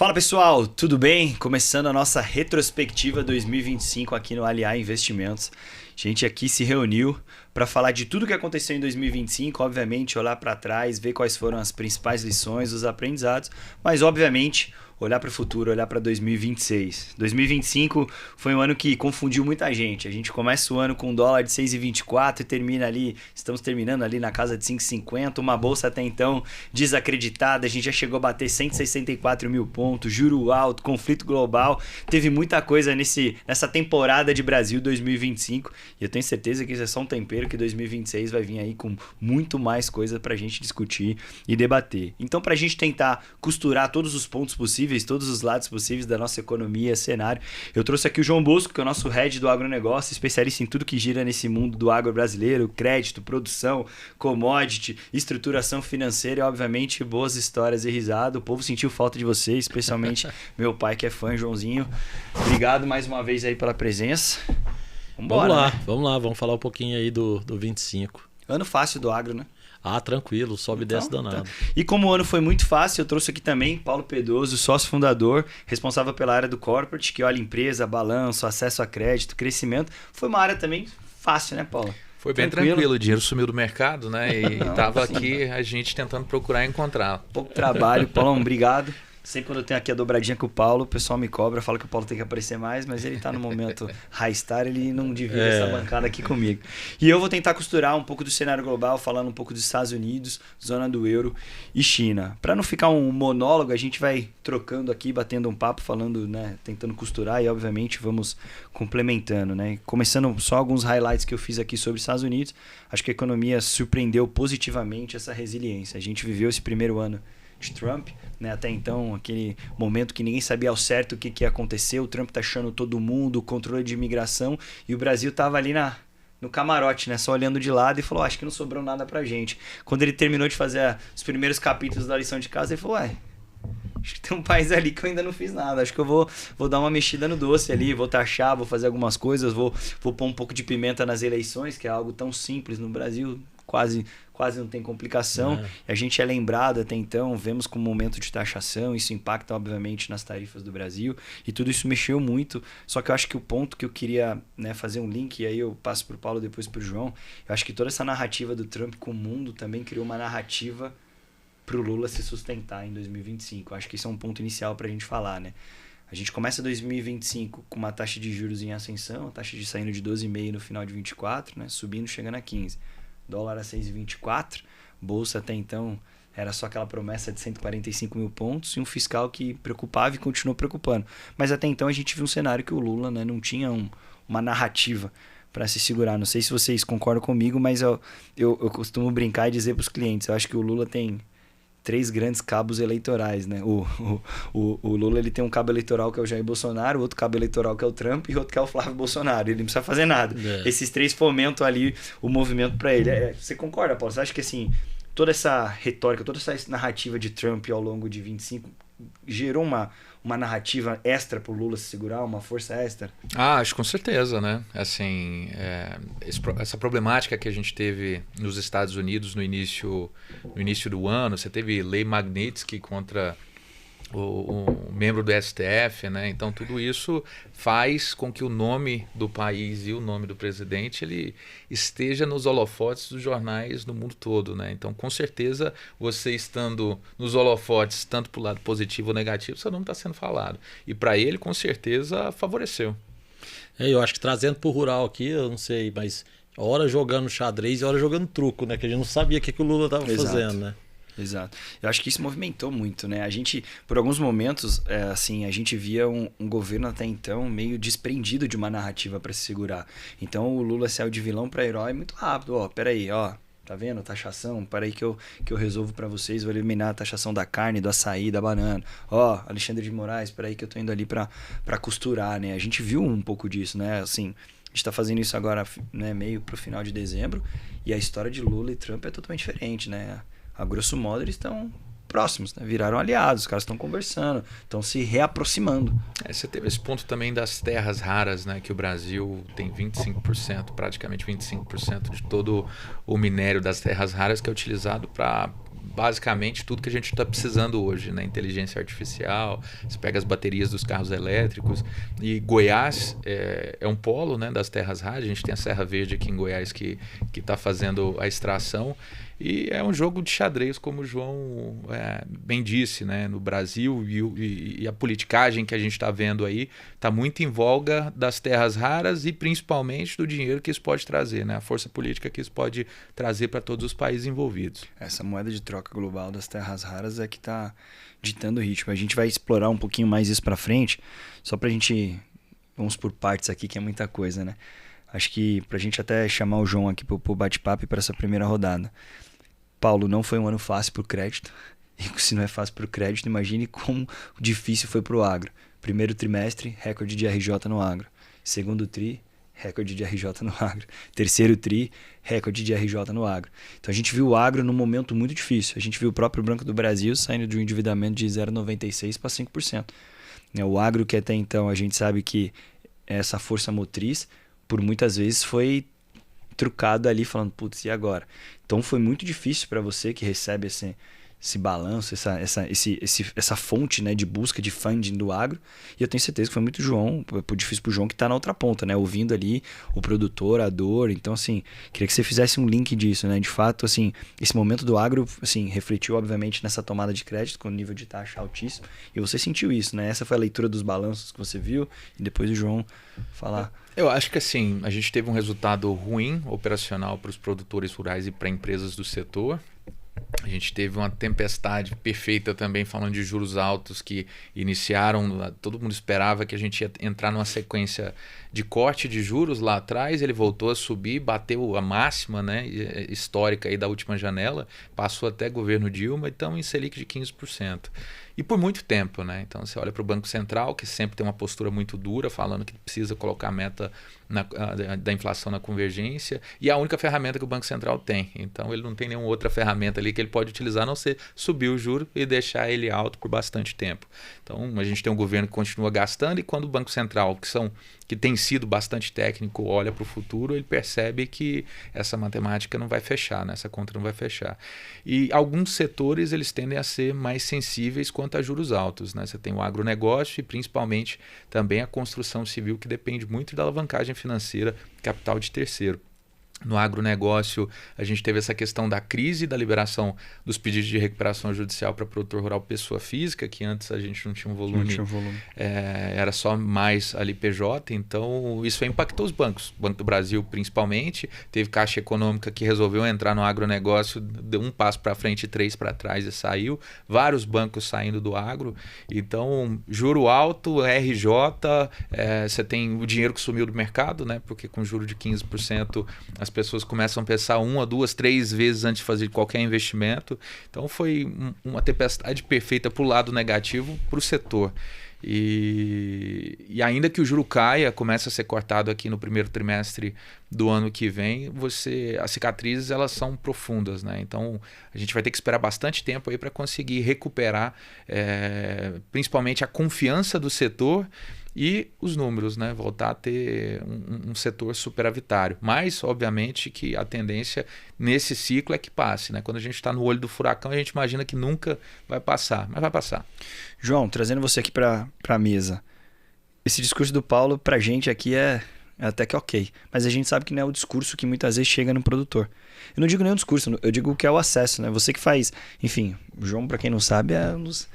Fala pessoal, tudo bem? Começando a nossa retrospectiva 2025 aqui no Aliar Investimentos. A gente aqui se reuniu para falar de tudo que aconteceu em 2025, obviamente olhar para trás, ver quais foram as principais lições, os aprendizados, mas obviamente olhar para o futuro, olhar para 2026. 2025 foi um ano que confundiu muita gente. A gente começa o ano com um dólar de 6,24 e estamos terminando ali na casa de 5,50, uma bolsa até então desacreditada, a gente já chegou a bater 164 mil pontos, juro alto, conflito global, teve muita coisa nessa temporada de Brasil 2025 e eu tenho certeza que isso é só um tempero, que 2026 vai vir aí com muito mais coisa para a gente discutir e debater. Então, para a gente tentar costurar todos os pontos possíveis, todos os lados possíveis da nossa economia, cenário, eu trouxe aqui o João Bosco, que é o nosso head do agronegócio, especialista em tudo que gira nesse mundo do agro brasileiro, crédito, produção, commodity, estruturação financeira e, obviamente, boas histórias e risada. O povo sentiu falta de você, especialmente meu pai, que é fã, Joãozinho. Obrigado mais uma vez aí pela presença. Vamos lá, né? Vamos falar um pouquinho aí do 25. Ano fácil do agro, né? Tranquilo, sobe e desce danado. Tá. E como o ano foi muito fácil, eu trouxe aqui também Paulo Pedroso, sócio fundador, responsável pela área do corporate, que olha empresa, balanço, acesso a crédito, crescimento. Foi uma área também fácil, né, Paulo? Foi bem tranquilo, o dinheiro sumiu do mercado, né? E estava aqui a gente tentando procurar e encontrar. Pouco trabalho. Paulão, obrigado. Sempre quando eu tenho aqui a dobradinha com o Paulo, o pessoal me cobra, fala que o Paulo tem que aparecer mais, mas ele tá no momento high star, ele não divide essa bancada aqui comigo. E eu vou tentar costurar um pouco do cenário global, falando um pouco dos Estados Unidos, zona do euro e China. Para não ficar um monólogo, a gente vai trocando aqui, batendo um papo, falando, né, tentando costurar e obviamente vamos complementando, né? Começando só alguns highlights que eu fiz aqui sobre os Estados Unidos, acho que a economia surpreendeu positivamente essa resiliência. A gente viveu esse primeiro ano de Trump, né? Até então, aquele momento que ninguém sabia ao certo o que ia acontecer, o Trump taxando todo mundo, o controle de imigração, e o Brasil estava ali no camarote, né? Só olhando de lado e falou, acho que não sobrou nada pra gente. Quando ele terminou de fazer os primeiros capítulos da lição de casa, ele falou, acho que tem um país ali que eu ainda não fiz nada, acho que eu vou dar uma mexida no doce ali, vou taxar, vou fazer algumas coisas, vou pôr um pouco de pimenta nas eleições, que é algo tão simples no Brasil, quase não tem complicação. A gente é lembrado até então, vemos como momento de taxação, isso impacta obviamente nas tarifas do Brasil e tudo isso mexeu muito, só que eu acho que o ponto que eu queria, né, fazer um link, e aí eu passo para o Paulo depois para o João, eu acho que toda essa narrativa do Trump com o mundo também criou uma narrativa para o Lula se sustentar em 2025. Eu acho que isso é um ponto inicial para a gente falar, né? A gente começa 2025 com uma taxa de juros em ascensão, a taxa de saindo de 12,5 no final de 24, né, subindo, chegando a 15. Dólar a 6,24, bolsa até então era só aquela promessa de 145 mil pontos e um fiscal que preocupava e continuou preocupando. Mas até então a gente viu um cenário que o Lula, né, não tinha uma narrativa para se segurar. Não sei se vocês concordam comigo, mas eu costumo brincar e dizer para os clientes, eu acho que o Lula tem 3 grandes cabos eleitorais, né? O Lula, ele tem um cabo eleitoral que é o Jair Bolsonaro, outro cabo eleitoral que é o Trump e outro que é o Flávio Bolsonaro. Ele não precisa fazer nada. Esses 3 fomentam ali o movimento para ele. Você concorda, Paulo? Você acha que assim, toda essa retórica, toda essa narrativa de Trump ao longo de 25 gerou uma narrativa extra pro Lula se segurar, uma força extra? Acho com certeza, né? Assim, essa problemática que a gente teve nos Estados Unidos no início do ano, você teve lei Magnitsky contra o membro do STF, né? Então tudo isso faz com que o nome do país e o nome do presidente ele esteja nos holofotes dos jornais do mundo todo, né? Então com certeza você estando nos holofotes tanto para o lado positivo ou negativo, seu nome está sendo falado e para ele com certeza favoreceu. Eu acho que trazendo para o rural aqui, eu não sei, mas hora jogando xadrez e hora jogando truco, né? Que a gente não sabia o que o Lula estava fazendo, né? Exato. Eu acho que isso movimentou muito, né? A gente, por alguns momentos, assim, a gente via um governo até então meio desprendido de uma narrativa para se segurar. Então o Lula saiu de vilão para herói muito rápido. Peraí, tá vendo? Taxação, peraí que eu resolvo para vocês, vou eliminar a taxação da carne, do açaí, da banana. Alexandre de Moraes, peraí que eu tô indo ali para costurar, né? A gente viu um pouco disso, né? Assim, a gente tá fazendo isso agora, né, meio pro final de dezembro, e a história de Lula e Trump é totalmente diferente, né? A grosso modo, eles estão próximos, né? Viraram aliados, os caras estão conversando, estão se reaproximando. Você teve esse ponto também das terras raras, né? Que o Brasil tem 25%, praticamente 25% de todo o minério das terras raras que é utilizado para basicamente tudo que a gente está precisando hoje, né? Inteligência artificial, você pega as baterias dos carros elétricos. E Goiás é um polo, né, das terras raras. A gente tem a Serra Verde aqui em Goiás que está fazendo a extração. E é um jogo de xadrez, como o João bem disse, né? No Brasil, e a politicagem que a gente está vendo aí está muito em voga das terras raras e principalmente do dinheiro que isso pode trazer, né? A força política que isso pode trazer para todos os países envolvidos. Essa moeda de troca global das terras raras é que está ditando o ritmo. A gente vai explorar um pouquinho mais isso para frente, só para a gente... Vamos por partes aqui, que é muita coisa, né? Acho que para a gente até chamar o João aqui para o bate-papo e para essa primeira rodada. Paulo, não foi um ano fácil para o crédito. E se não é fácil para o crédito, imagine como difícil foi para o agro. Primeiro trimestre, recorde de RJ no agro. Segundo tri, recorde de RJ no agro. Terceiro tri, recorde de RJ no agro. Então a gente viu o agro num momento muito difícil. A gente viu o próprio Banco do Brasil saindo de um endividamento de 0,96% para 5%. O agro, que até então a gente sabe que essa força motriz, por muitas vezes foi trucado ali, falando, putz, e agora? Então foi muito difícil para você que recebe esse balanço, essa fonte, né, de busca de funding do agro. E eu tenho certeza que foi muito difícil pro João que está na outra ponta, né, ouvindo ali o produtor, a dor. Então, assim, queria que você fizesse um link disso, né? De fato, assim, esse momento do agro, assim, refletiu, obviamente, nessa tomada de crédito com o nível de taxa altíssimo. E você sentiu isso, né? Essa foi a leitura dos balanços que você viu e depois o João falar. Eu acho que assim, a gente teve um resultado ruim operacional para os produtores rurais e para empresas do setor. A gente teve uma tempestade perfeita também, falando de juros altos que iniciaram, todo mundo esperava que a gente ia entrar numa sequência de corte de juros lá atrás, ele voltou a subir, bateu a máxima, né, histórica aí da última janela, passou até governo Dilma, então em Selic de 15%. E por muito tempo, né? Então você olha para o Banco Central, que sempre tem uma postura muito dura, falando que precisa colocar a meta da inflação na convergência, e é a única ferramenta que o Banco Central tem. Então ele não tem nenhuma outra ferramenta ali que ele pode utilizar, a não ser subir o juro e deixar ele alto por bastante tempo. Então a gente tem um governo que continua gastando, e quando o Banco Central, que tem sido bastante técnico, olha para o futuro, ele percebe que essa matemática não vai fechar, né? Essa conta não vai fechar. E alguns setores eles tendem a ser mais sensíveis quanto a juros altos, né? Você tem o agronegócio e principalmente também a construção civil, que depende muito da alavancagem financeira, capital de terceiro. No agronegócio, a gente teve essa questão da crise, da liberação dos pedidos de recuperação judicial para produtor rural pessoa física, que antes a gente não tinha um volume, era só mais ali PJ, então isso impactou os bancos. O Banco do Brasil, principalmente, teve Caixa Econômica que resolveu entrar no agronegócio, deu um passo para frente e 3 para trás e saiu. Vários bancos saindo do agro. Então, juro alto, RJ, você tem o dinheiro que sumiu do mercado, né? Porque com juro de 15%, as pessoas começam a pensar 1, 2, 3 vezes antes de fazer qualquer investimento. Então foi uma tempestade perfeita para o lado negativo, para o setor. E ainda que o juro caia, comece a ser cortado aqui no primeiro trimestre do ano que vem, as cicatrizes elas são profundas, né? Então a gente vai ter que esperar bastante tempo aí para conseguir recuperar principalmente a confiança do setor e os números, né? Voltar a ter um setor superavitário. Mas, obviamente, que a tendência nesse ciclo é que passe, né? Quando a gente está no olho do furacão, a gente imagina que nunca vai passar, mas vai passar. João, trazendo você aqui para a mesa. Esse discurso do Paulo, para a gente aqui é até que ok. Mas a gente sabe que não é o discurso que muitas vezes chega no produtor. Eu não digo nem o discurso, eu digo que é o acesso, né? Você que faz... Enfim, o João, para quem não sabe, é um dos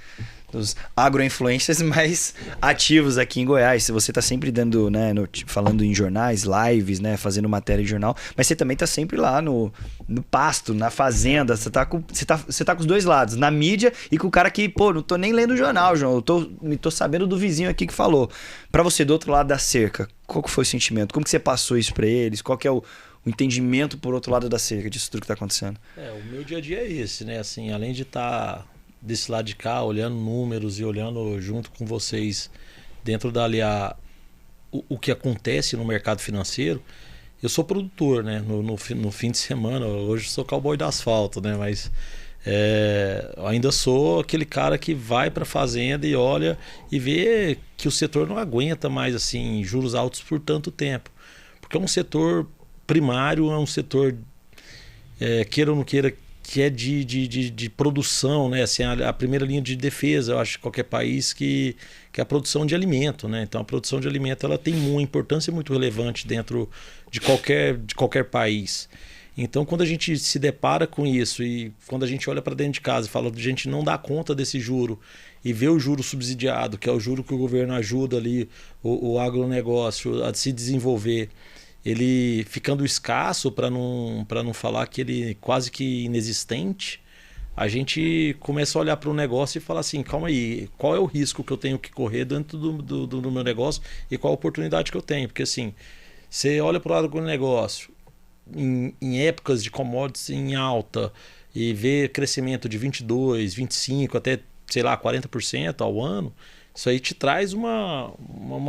agroinfluencers mais ativos aqui em Goiás. Se você está sempre dando, né, falando em jornais, lives, né, fazendo matéria de jornal, mas você também está sempre lá no pasto, na fazenda. Você tá com os dois lados, na mídia e com o cara que, pô, não tô nem lendo o jornal, João. Eu tô sabendo do vizinho aqui que falou. Para você do outro lado da cerca, qual que foi o sentimento? Como que você passou isso para eles? Qual que é o entendimento por outro lado da cerca disso tudo que está acontecendo? O meu dia a dia é esse, né? Assim, além de estar desse lado de cá, olhando números e olhando junto com vocês dentro dali o que acontece no mercado financeiro, eu sou produtor, né? No fim de semana, hoje sou cowboy do asfalto, né? Mas ainda sou aquele cara que vai para a fazenda e olha e vê que o setor não aguenta mais assim juros altos por tanto tempo, porque é um setor primário, é um setor, queira ou não queira, que é de produção, né? Assim, a primeira linha de defesa, eu acho, de qualquer país, que é a produção de alimento, né? Então, a produção de alimento ela tem uma importância muito relevante dentro de qualquer país. Então, quando a gente se depara com isso e quando a gente olha para dentro de casa e fala que a gente não dá conta desse juro e vê o juro subsidiado, que é o juro que o governo ajuda ali o agronegócio a se desenvolver, ele ficando escasso, para não falar que ele quase que inexistente, a gente começa a olhar para o negócio e falar assim, calma aí, qual é o risco que eu tenho que correr dentro do meu negócio e qual a oportunidade que eu tenho? Porque assim, você olha para o agronegócio, em épocas de commodities em alta e vê crescimento de 22%, 25%, até, sei lá, 40% ao ano, isso aí te traz uma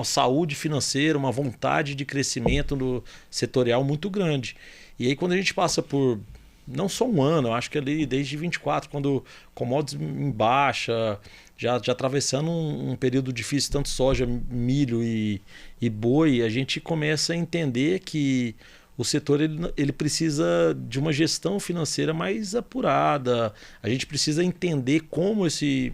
saúde financeira, uma vontade de crescimento no setorial muito grande. E aí quando a gente passa por, não só um ano, eu acho que ali desde 24, quando commodities em baixa, já atravessando um período difícil, tanto soja, milho e boi, a gente começa a entender que o setor ele precisa de uma gestão financeira mais apurada. A gente precisa entender como esse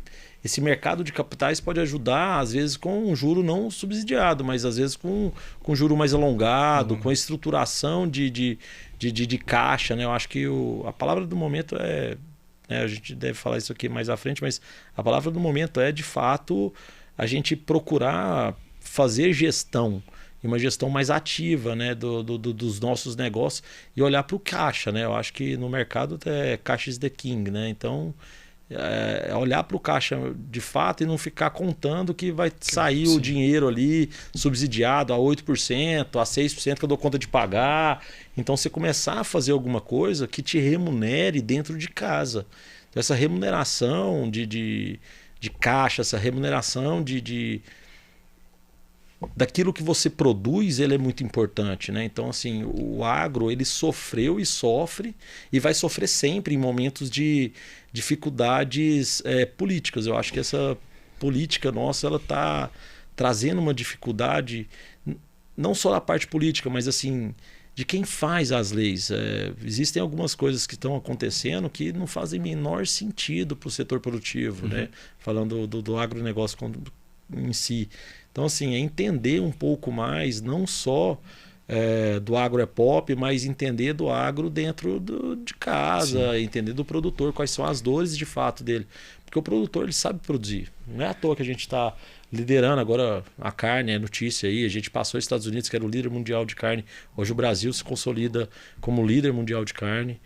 mercado de capitais pode ajudar, às vezes com um juro não subsidiado, mas às vezes com juro mais alongado, com a estruturação de caixa, né? Eu acho que a palavra do momento é... né, a gente deve falar isso aqui mais à frente, mas a palavra do momento é, de fato, a gente procurar fazer gestão, e uma gestão mais ativa, né, dos nossos negócios e olhar para o caixa, né? Eu acho que no mercado caixa is the king, né? Então, olhar para o caixa de fato e não ficar contando que vai sair o dinheiro ali subsidiado a 8%, a 6% que eu dou conta de pagar. Então, você começar a fazer alguma coisa que te remunere dentro de casa. Então, essa remuneração de caixa, essa remuneração daquilo que você produz, ele é muito importante, né? Então, assim, o agro, ele sofreu e sofre e vai sofrer sempre em momentos de dificuldades políticas. Eu acho que essa política nossa, ela está trazendo uma dificuldade, não só na parte política, mas assim, de quem faz as leis. Existem algumas coisas que estão acontecendo que não fazem menor sentido para o setor produtivo, né? Falando do agronegócio em si. Então, assim, é entender um pouco mais, não só do agro é pop, mas entender do agro dentro de casa, entender do produtor, quais são as dores de fato dele. Porque o produtor, ele sabe produzir. Não é à toa que a gente está liderando agora a carne, é notícia aí. A gente passou os Estados Unidos, que era o líder mundial de carne. Hoje o Brasil se consolida como líder mundial de carne.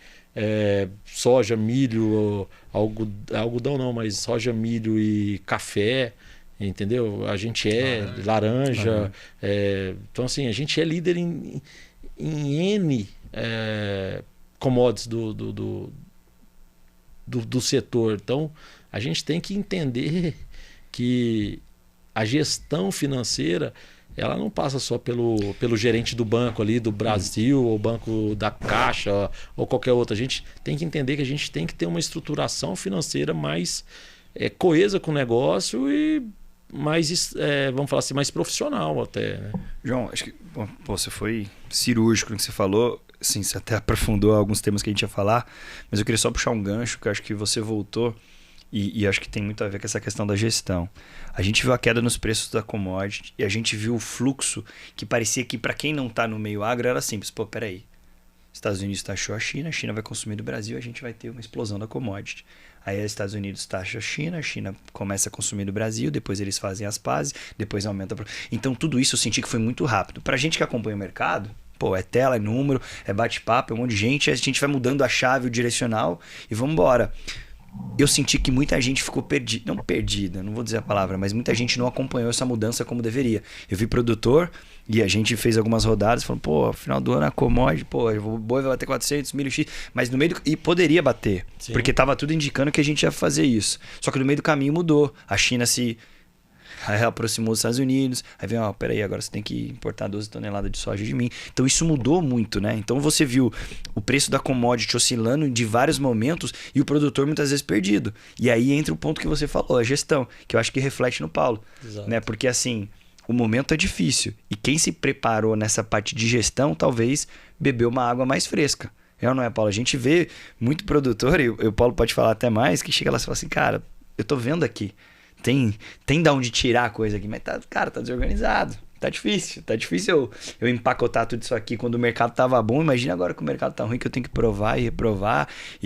Soja, milho, algodão não, mas soja, milho e café. Entendeu? A gente laranja. Então, assim, a gente é líder em N commodities do setor. Então, a gente tem que entender que a gestão financeira, ela não passa só pelo gerente do banco ali, do Brasil, ou banco da Caixa, ou qualquer outro. A gente tem que entender que a gente tem que ter uma estruturação financeira mais coesa com o negócio e mais, vamos falar assim, mais profissional até, né? João, acho que você foi cirúrgico no que você falou, assim, você até aprofundou alguns temas que a gente ia falar, mas eu queria só puxar um gancho, que eu acho que você voltou e acho que tem muito a ver com essa questão da gestão. A gente viu a queda nos preços da commodity e a gente viu o fluxo que parecia que, para quem não está no meio agro, era simples. Pô, peraí, Estados Unidos taxou a China vai consumir do Brasil, a gente vai ter uma explosão da commodity. Aí os Estados Unidos taxa a China começa a consumir do Brasil, depois eles fazem as pazes, depois aumenta... Então tudo isso eu senti que foi muito rápido. Pra gente que acompanha o mercado, pô, é tela, é número, é bate-papo, é um monte de gente, a gente vai mudando a chave, o direcional e vamos embora. Eu senti que muita gente ficou perdida, não vou dizer a palavra, mas muita gente não acompanhou essa mudança como deveria. Eu vi produtor e a gente fez algumas rodadas, falando, pô, final do ano a commodity, pô, o boi vai bater 400, milho X, mas no meio e poderia bater, sim, porque tava tudo indicando que a gente ia fazer isso. Só que no meio do caminho mudou. A China se aproximou dos Estados Unidos, aí vem, peraí, agora você tem que importar 12 toneladas de soja de mim. Então isso mudou muito, né? Então você viu o preço da commodity oscilando de vários momentos e o produtor muitas vezes perdido. E aí entra o ponto que você falou, a gestão, que eu acho que reflete no Paulo. Exato. Né? Porque assim, o momento é difícil e quem se preparou nessa parte de gestão talvez bebeu uma água mais fresca. É ou não é, Paulo? A gente vê muito produtor, e o Paulo pode falar até mais, que chega lá e fala assim, cara, eu tô vendo aqui, tem da onde tirar a coisa aqui, mas cara, tá desorganizado. Tá difícil eu empacotar tudo isso aqui quando o mercado tava bom. Imagina agora que o mercado tá ruim, que eu tenho que provar e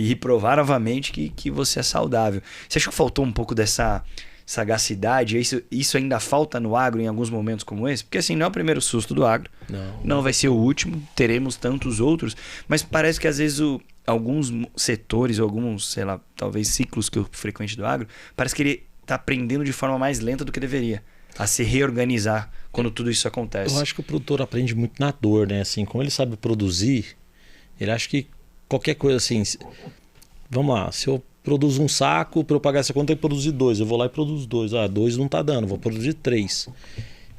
reprovar novamente que você é saudável. Você acha que faltou um pouco dessa sagacidade? Isso ainda falta no agro em alguns momentos como esse? Porque assim, não é o primeiro susto do agro. Não vai ser o último. Teremos tantos outros. Mas parece que às vezes alguns setores, alguns, sei lá, talvez ciclos que eu frequente do agro, parece que ele tá aprendendo de forma mais lenta do que deveria a se reorganizar quando tudo isso acontece. Eu acho que o produtor aprende muito na dor, né? Assim, como ele sabe produzir, ele acha que qualquer coisa assim... Vamos lá, se eu produzo um saco, para eu pagar essa conta, eu tenho que produzir 2. Eu vou lá e produzo 2. 2 não tá dando, vou produzir 3.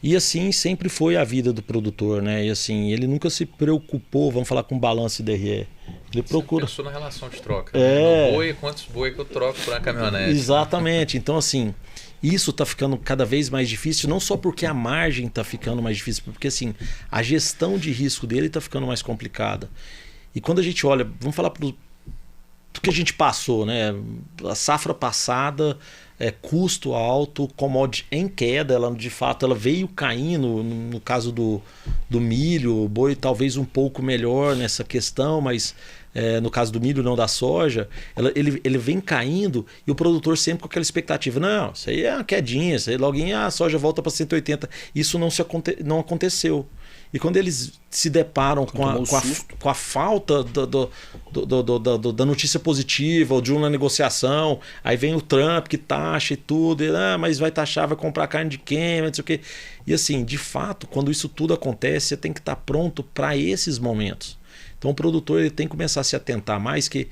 E assim sempre foi a vida do produtor, né? E assim, ele nunca se preocupou, vamos falar com balanço DRE. Ele procura... Você pensou na relação de troca. Né? No boi, quantos boi que eu troco por uma caminhonete. Exatamente. Então assim... Isso está ficando cada vez mais difícil, não só porque a margem está ficando mais difícil, porque assim, a gestão de risco dele está ficando mais complicada. E quando a gente olha, vamos falar do que a gente passou, né? A safra passada, custo alto, commodity em queda, ela de fato ela veio caindo, no caso do milho, o boi talvez um pouco melhor nessa questão, mas... no caso do milho, não da soja, ele vem caindo e o produtor sempre com aquela expectativa. Não, isso aí é uma quedinha, isso aí logo a soja volta para 180. Isso não aconteceu. E quando eles se deparam com a falta da notícia positiva ou de uma negociação, aí vem o Trump que taxa e tudo, mas vai taxar, vai comprar carne de quem, não sei o quê. E assim, de fato, quando isso tudo acontece, você tem que estar pronto para esses momentos. Então o produtor ele tem que começar a se atentar mais que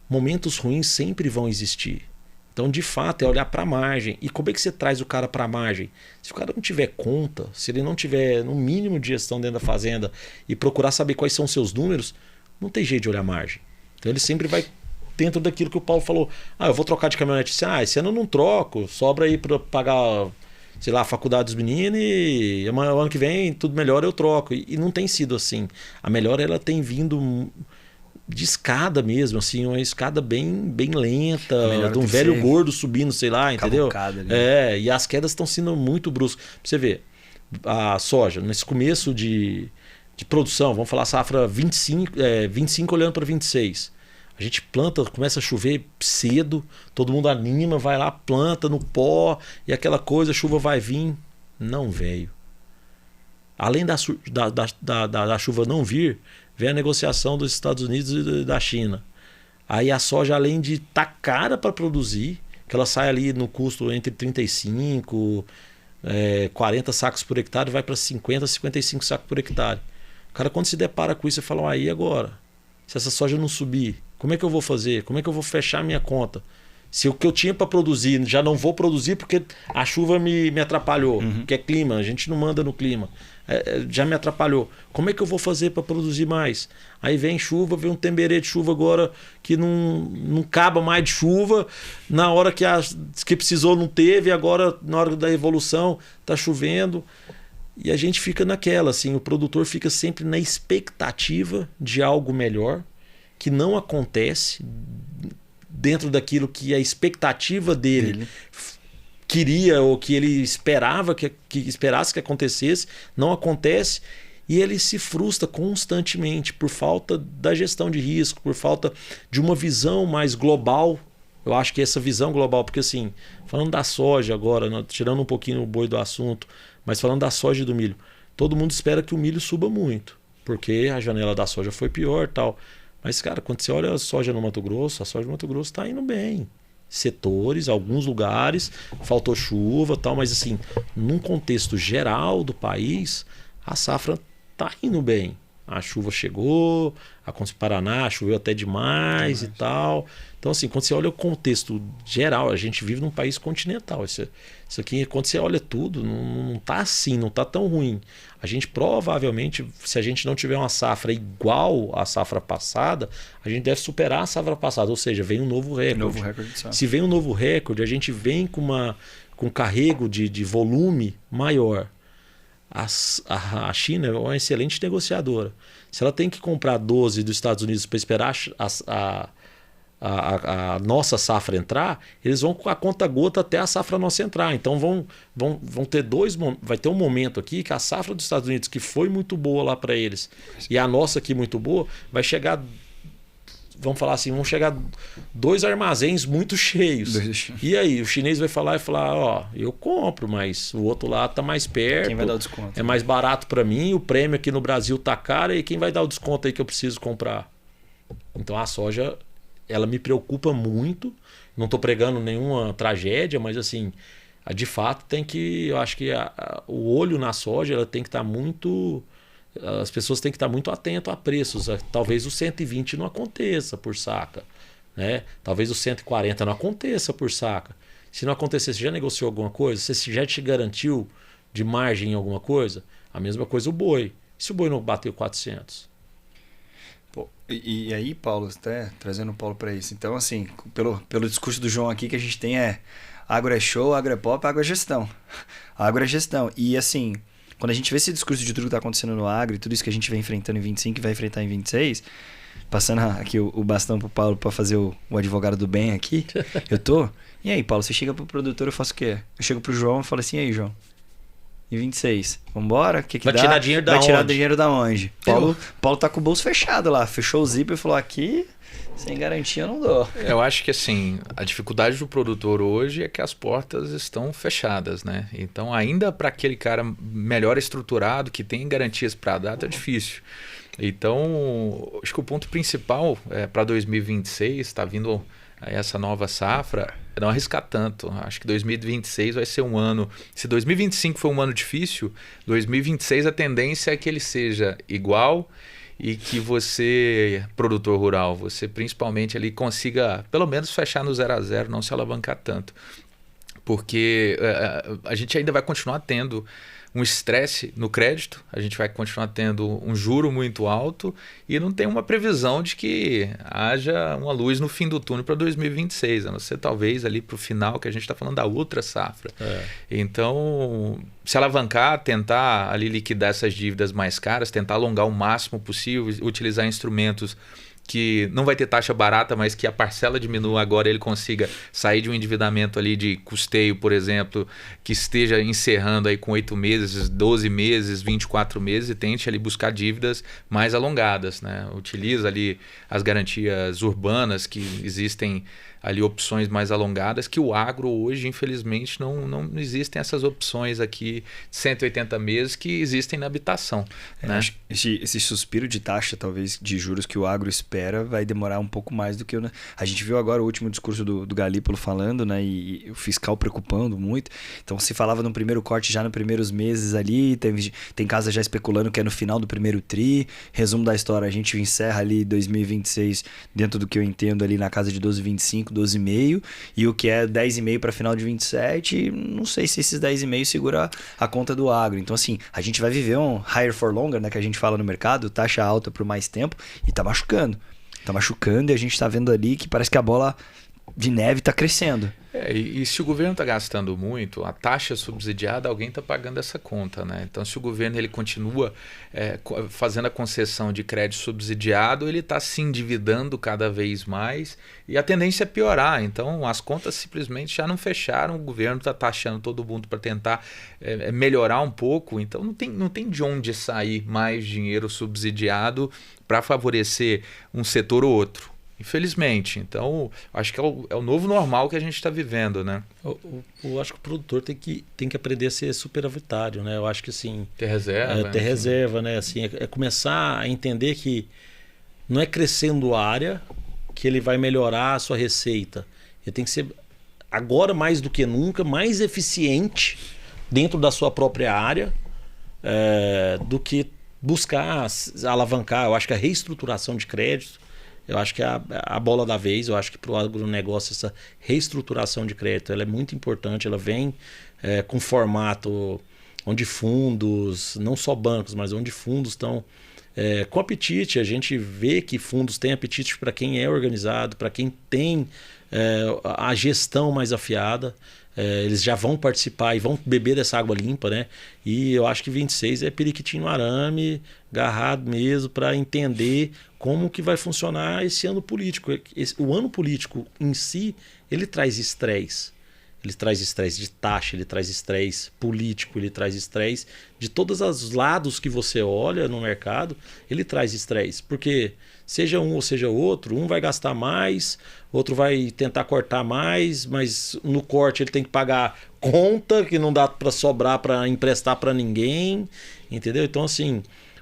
momentos ruins sempre vão existir. Então de fato é olhar para a margem. E como é que você traz o cara para a margem? Se o cara não tiver conta, se ele não tiver no mínimo de gestão dentro da fazenda e procurar saber quais são os seus números, não tem jeito de olhar a margem. Então ele sempre vai dentro daquilo que o Paulo falou. Eu vou trocar de caminhonete. Esse ano eu não troco, sobra aí para pagar... sei lá, a faculdade dos meninos e o ano que vem tudo melhor eu troco. E não tem sido assim. A melhora ela tem vindo de escada mesmo, assim, uma escada bem lenta, de um velho gordo subindo, sei lá, entendeu? E as quedas estão sendo muito bruscas. Pra você ver, a soja, nesse começo de produção, vamos falar safra 25 olhando para 26. A gente planta, começa a chover cedo, todo mundo anima, vai lá, planta no pó e aquela coisa, a chuva vai vir. Não veio. Além da chuva não vir, vem a negociação dos Estados Unidos e da China. Aí a soja, além de estar cara para produzir, que ela sai ali no custo entre 35, 40 sacos por hectare, vai para 50, 55 sacos por hectare. O cara, quando se depara com isso, ele fala, aí agora? Se essa soja não subir, como é que eu vou fazer? Como é que eu vou fechar a minha conta? Se o que eu tinha para produzir já não vou produzir porque a chuva me atrapalhou, que é clima, a gente não manda no clima, já me atrapalhou. Como é que eu vou fazer para produzir mais? Aí vem chuva, vem um temberê de chuva agora que não acaba mais de chuva, na hora que precisou não teve, agora na hora da evolução está chovendo. E a gente fica naquela, assim, o produtor fica sempre na expectativa de algo melhor, que não acontece dentro daquilo que a expectativa dele queria ou que ele esperava que esperasse que acontecesse, não acontece e ele se frustra constantemente por falta da gestão de risco, por falta de uma visão mais global. Eu acho que essa visão global, porque assim, falando da soja agora, tirando um pouquinho o boi do assunto, mas falando da soja e do milho, todo mundo espera que o milho suba muito, porque a janela da soja foi pior e tal. Mas, cara, quando você olha a soja no Mato Grosso, a soja no Mato Grosso está indo bem. Setores, alguns lugares, faltou chuva e tal, mas assim, num contexto geral do país, a safra está indo bem. A chuva chegou, a Paraná choveu até demais e tal. Então, assim, quando você olha o contexto geral, a gente vive num país continental. Isso aqui, quando você olha tudo, não está assim, não está tão ruim. A gente provavelmente, se a gente não tiver uma safra igual à safra passada, a gente deve superar a safra passada, ou seja, vem um novo recorde. Se vem um novo recorde, a gente vem com carrego de volume maior. A China é uma excelente negociadora. Se ela tem que comprar 12 dos Estados Unidos para esperar a nossa safra entrar, eles vão com a conta-gota até a safra nossa entrar. Então vão ter vai ter um momento aqui que a safra dos Estados Unidos, que foi muito boa lá para eles, e a nossa aqui muito boa, vai chegar, vamos falar assim, vão chegar 2 armazéns muito cheios. E aí o chinês vai falar, ó, eu compro, mas o outro lado tá mais perto. Quem vai dar o desconto? É mais barato para mim, o prêmio aqui no Brasil tá caro, e quem vai dar o desconto aí que eu preciso comprar? Então a soja, ela me preocupa muito. Não estou pregando nenhuma tragédia, mas assim, de fato eu acho que o olho na soja, ela tem que estar muito, as pessoas têm que estar muito atentas a preços. Talvez o 120 não aconteça por saca, né? Talvez o 140 não aconteça por saca. Se não acontecer, você já negociou alguma coisa? Você já te garantiu de margem em alguma coisa? A mesma coisa o boi. E se o boi não bateu 400? Pô, e aí, Paulo, até trazendo o Paulo para isso. Então, assim, pelo discurso do João aqui, que a gente tem agro é show, agro é pop, agro é gestão. Agro é gestão. E assim, quando a gente vê esse discurso de tudo que está acontecendo no agro e tudo isso que a gente vem enfrentando em 25 e vai enfrentar em 26, passando aqui o bastão pro Paulo para fazer o advogado do bem aqui, E aí, Paulo, você chega pro produtor, eu faço o quê? Eu chego pro João e falo assim, e aí, João? E 26, vambora? O que vai dá? Tirar dinheiro da vai onde? Tirar dinheiro da onde? Paulo tá com o bolso fechado lá, fechou o zíper e falou, aqui, sem garantia eu não dou. Eu acho que assim, a dificuldade do produtor hoje é que as portas estão fechadas, né? Então ainda para aquele cara melhor estruturado, que tem garantias para dar, tá difícil. Então, acho que o ponto principal para 2026, está vindo essa nova safra, não arriscar tanto. Acho que 2026 vai ser um ano... Se 2025 foi um ano difícil, 2026 a tendência é que ele seja igual e que você, produtor rural, você principalmente ali consiga pelo menos fechar no 0 a 0, não se alavancar tanto. Porque a gente ainda vai continuar tendo um estresse no crédito, a gente vai continuar tendo um juro muito alto e não tem uma previsão de que haja uma luz no fim do túnel para 2026, a não ser talvez ali para o final, que a gente está falando da outra safra. Então, se alavancar, tentar ali liquidar essas dívidas mais caras, tentar alongar o máximo possível, utilizar instrumentos que não vai ter taxa barata, mas que a parcela diminua, agora ele consiga sair de um endividamento ali de custeio, por exemplo, que esteja encerrando aí com 8 meses, 12 meses, 24 meses e tente ali buscar dívidas mais alongadas, né? Utiliza ali as garantias urbanas, que existem ali opções mais alongadas, que o agro hoje, infelizmente, não existem essas opções aqui de 180 meses que existem na habitação. Né? Acho que esse suspiro de taxa, talvez, de juros que o agro espera, vai demorar um pouco mais do que... A gente viu agora o último discurso do Galípolo falando, né? E o fiscal preocupando muito. Então, se falava no primeiro corte já nos primeiros meses ali, tem casa já especulando que é no final do primeiro tri. Resumo da história, a gente encerra ali 2026 dentro do que eu entendo ali na casa de 12,25, 12,5, e o que é 10,5 para final de 27, não sei se esses 10,5 segura a conta do agro. Então, assim, a gente vai viver um higher for longer, né, que a gente fala no mercado, taxa alta por mais tempo, e tá machucando. Tá machucando e a gente tá vendo ali que parece que a bola de neve tá crescendo. E se o governo está gastando muito, a taxa subsidiada, alguém está pagando essa conta, né? Então, se o governo ele continua fazendo a concessão de crédito subsidiado, ele está se endividando cada vez mais e a tendência é piorar. Então, as contas simplesmente já não fecharam, o governo está taxando todo mundo para tentar melhorar um pouco. Então, não tem de onde sair mais dinheiro subsidiado para favorecer um setor ou outro. Infelizmente. Então, acho que é o novo normal que a gente está vivendo, né? Eu acho que o produtor tem que aprender a ser superavitário, né? Eu acho que assim... Ter reserva. Ter reserva, né? Assim, é começar a entender que não é crescendo a área que ele vai melhorar a sua receita. Ele tem que ser, agora mais do que nunca, mais eficiente dentro da sua própria área do que buscar alavancar. Eu acho que a reestruturação de crédito, eu acho que é a bola da vez. Eu acho que para o agronegócio essa reestruturação de crédito ela é muito importante. Ela vem com formato onde fundos, não só bancos, mas onde fundos estão com apetite. A gente vê que fundos têm apetite para quem é organizado, para quem tem a gestão mais afiada. eles já vão participar e vão beber dessa água limpa, né? E eu acho que 26 é periquitinho no arame, agarrado mesmo, para entender como que vai funcionar esse ano político. O ano político em si, ele traz estresse. Ele traz estresse de taxa, ele traz estresse político, ele traz estresse de todos os lados que você olha no mercado, ele traz estresse. Porque seja um ou seja outro, um vai gastar mais, outro vai tentar cortar mais, mas no corte ele tem que pagar conta que não dá para sobrar para emprestar para ninguém, entendeu? Então assim,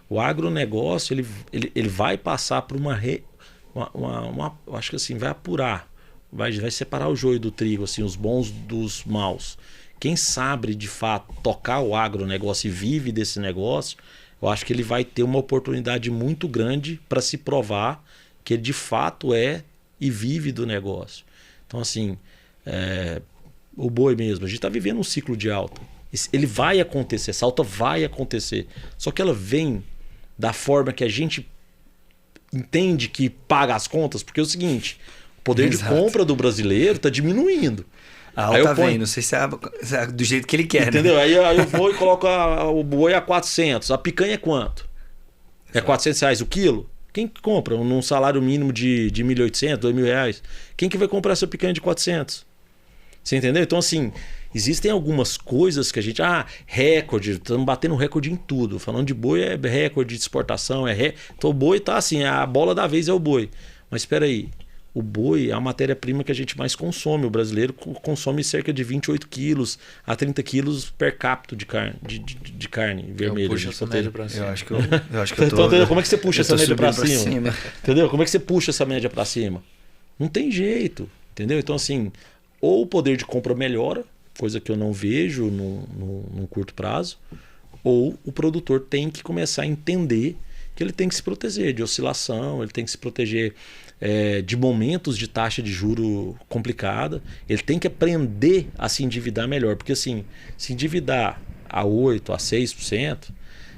o agronegócio ele vai passar por eu acho que assim, vai apurar. Vai separar o joio do trigo, assim, os bons dos maus. Quem sabe de fato tocar o agronegócio e vive desse negócio, eu acho que ele vai ter uma oportunidade muito grande para se provar que ele de fato é e vive do negócio. Então assim, o boi mesmo, a gente está vivendo um ciclo de alta. Ele vai acontecer, essa alta vai acontecer. Só que ela vem da forma que a gente entende que paga as contas, porque é o seguinte... O poder de compra do brasileiro está diminuindo. A alta vem, não sei se é do jeito que ele quer, entendeu? né? Aí eu vou e coloco o boi a 400. A picanha é quanto? É R$400 o quilo? Quem que compra num salário mínimo de 1.800, R$2.000? Quem que vai comprar essa picanha de 400? Você entendeu? Então assim, existem algumas coisas que a gente... recorde, estamos batendo recorde em tudo. Falando de boi é recorde de exportação, então o boi está assim, a bola da vez é o boi. Mas espera aí. O boi é a matéria-prima que a gente mais consome. O brasileiro consome cerca de 28 quilos a 30 quilos per capita de carne vermelha. Eu puxo essa média para cima. Eu acho que eu tô... Então, como é que você puxa essa média para cima? cima? Entendeu? Como é que você puxa essa média para cima? Não tem jeito. Entendeu? Então, assim, ou o poder de compra melhora, coisa que eu não vejo num curto prazo, ou o produtor tem que começar a entender que ele tem que se proteger de oscilação, ele tem que se proteger de momentos de taxa de juro complicada, ele tem que aprender a se endividar melhor, porque assim, se endividar a 8%, a 6%,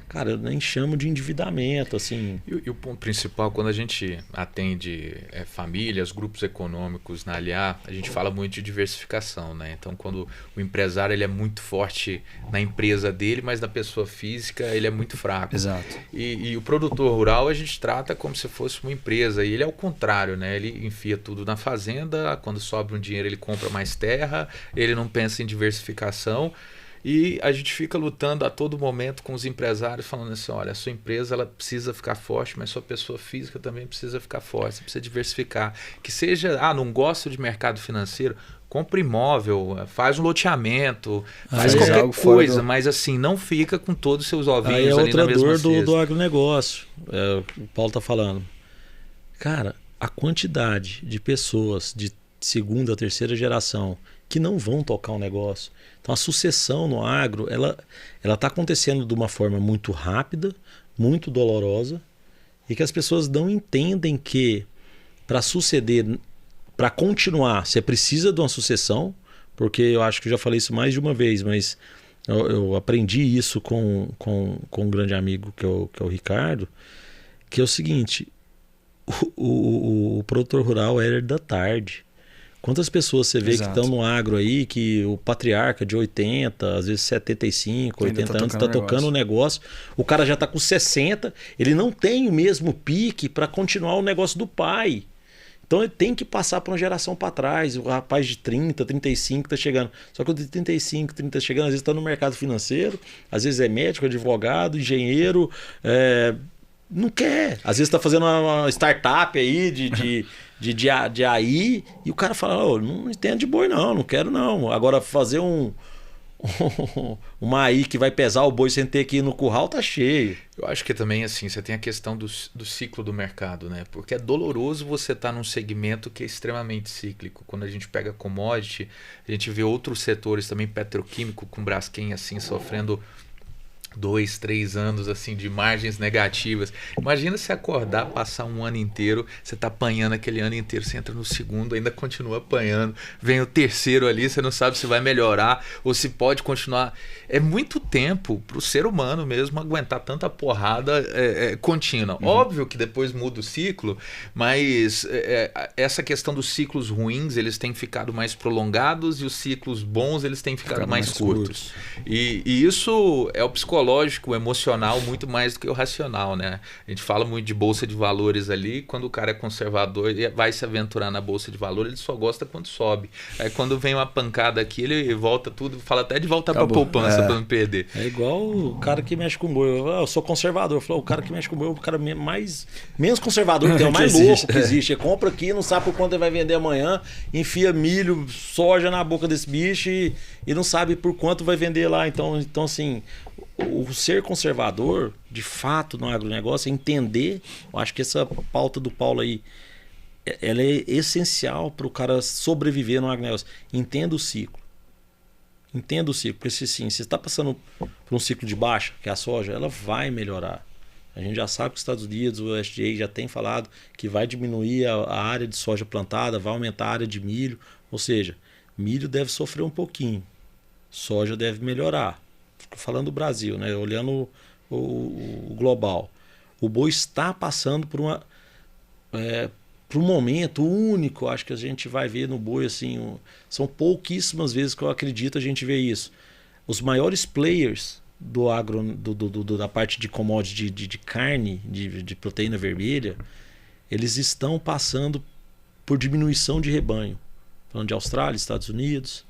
cara, eu nem chamo de endividamento. Assim. E o ponto principal, quando a gente atende famílias, grupos econômicos na Aliar, a gente fala muito de diversificação, né? Então, quando o empresário ele é muito forte na empresa dele, mas na pessoa física ele é muito fraco. Exato. E o produtor rural a gente trata como se fosse uma empresa, e ele é o contrário, né? Ele enfia tudo na fazenda, quando sobra um dinheiro ele compra mais terra, ele não pensa em diversificação. E a gente fica lutando a todo momento com os empresários, falando assim, olha, a sua empresa ela precisa ficar forte, mas sua pessoa física também precisa ficar forte, você precisa diversificar. Que seja, não gosto de mercado financeiro, compra imóvel, faz um loteamento, faz qualquer coisa, mas assim, não fica com todos os seus ovinhos ali na mesma cesta. Aí é outra dor do agronegócio, o Paulo está falando. Cara, a quantidade de pessoas de segunda, terceira geração que não vão tocar um negócio. Então a sucessão no agro, ela está acontecendo de uma forma muito rápida, muito dolorosa, e que as pessoas não entendem que para suceder, para continuar, você precisa de uma sucessão, porque eu acho que eu já falei isso mais de uma vez, mas eu aprendi isso com um grande amigo que é o Ricardo, que é o seguinte, o produtor rural era da tarde. Quantas pessoas você vê que estão no agro aí, que o patriarca de 80, às vezes 75, 80 anos, está tocando o negócio. O cara já está com 60, ele não tem o mesmo pique para continuar o negócio do pai. Então ele tem que passar para uma geração para trás. O rapaz de 30, 35 está chegando. Só que o de 35, 30 chegando, às vezes está no mercado financeiro, às vezes é médico, advogado, engenheiro, não quer. Às vezes está fazendo uma startup aí de AI e o cara fala, não entendo de boi não quero não. Agora fazer uma AI que vai pesar o boi sem ter que ir no curral tá cheio. Eu acho que também assim, você tem a questão do ciclo do mercado, né? Porque é doloroso você estar num segmento que é extremamente cíclico. Quando a gente pega commodity, a gente vê outros setores também, petroquímico com Braskem assim sofrendo 2, 3 anos assim de margens negativas. Imagina se acordar, passar um ano inteiro, você tá apanhando aquele ano inteiro, você entra no segundo, ainda continua apanhando, vem o terceiro ali, você não sabe se vai melhorar ou se pode continuar. É muito tempo pro ser humano mesmo aguentar tanta porrada contínua. Óbvio que depois muda o ciclo, mas essa questão dos ciclos ruins, eles têm ficado mais prolongados e os ciclos bons, eles têm ficado mais curtos. E isso é o psicológico, o emocional, muito mais do que o racional, né? A gente fala muito de bolsa de valores ali, quando o cara é conservador e vai se aventurar na bolsa de valores, ele só gosta quando sobe. Aí quando vem uma pancada aqui, ele volta tudo, fala até de voltar para poupança para não perder. É igual o cara que mexe com boi. Eu sou conservador. Eu falo, o cara que mexe com boi é o cara menos conservador que tem, o mais louco que existe. Ele compra aqui, não sabe por quanto ele vai vender amanhã, enfia milho, soja na boca desse bicho e não sabe por quanto vai vender lá. Então assim, o ser conservador, de fato, no agronegócio, é entender. Eu acho que essa pauta do Paulo aí, ela é essencial para o cara sobreviver no agronegócio. Entenda o ciclo. Entenda o ciclo. Porque se você está passando por um ciclo de baixa, que é a soja, ela vai melhorar. A gente já sabe que os Estados Unidos, o USDA já tem falado que vai diminuir a área de soja plantada, vai aumentar a área de milho. Ou seja, milho deve sofrer um pouquinho. Soja deve melhorar. Falando do Brasil, né? Olhando o global. O boi está passando por um momento único, acho que a gente vai ver no boi assim, são pouquíssimas vezes que eu acredito a gente vê isso. Os maiores players do agro, da parte de commodity de carne, de proteína vermelha, eles estão passando por diminuição de rebanho. Falando de Austrália, Estados Unidos.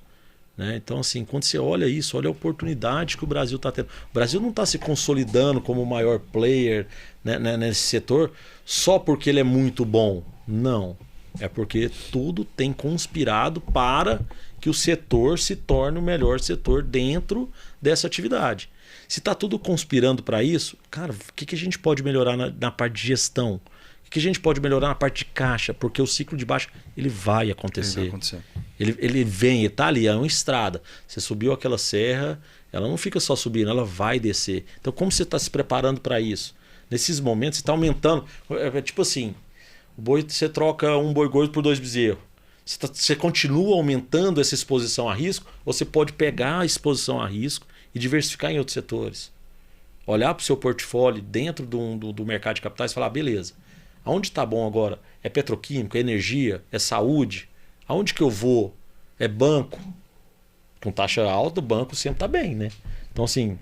Né? Então, assim, quando você olha isso, olha a oportunidade que o Brasil está tendo. O Brasil não está se consolidando como o maior player, né, nesse setor só porque ele é muito bom. Não. É porque tudo tem conspirado para que o setor se torne o melhor setor dentro dessa atividade. Se está tudo conspirando para isso, cara, o que a gente pode melhorar na parte de gestão? O que a gente pode melhorar na parte de caixa? Porque o ciclo de baixa ele vai acontecer. Ele vem, ele está ali, é uma estrada. Você subiu aquela serra, ela não fica só subindo, ela vai descer. Então, como você está se preparando para isso? Nesses momentos, você está aumentando. É tipo assim, o boi, você troca um boi gordo por 2 bezerros. Você continua aumentando essa exposição a risco, ou você pode pegar a exposição a risco e diversificar em outros setores. Olhar para o seu portfólio dentro do mercado de capitais e falar, beleza, aonde está bom agora? É petroquímico, é energia, é saúde? Aonde que eu vou? É banco? Com taxa alta, o banco sempre está bem, né? Então, assim,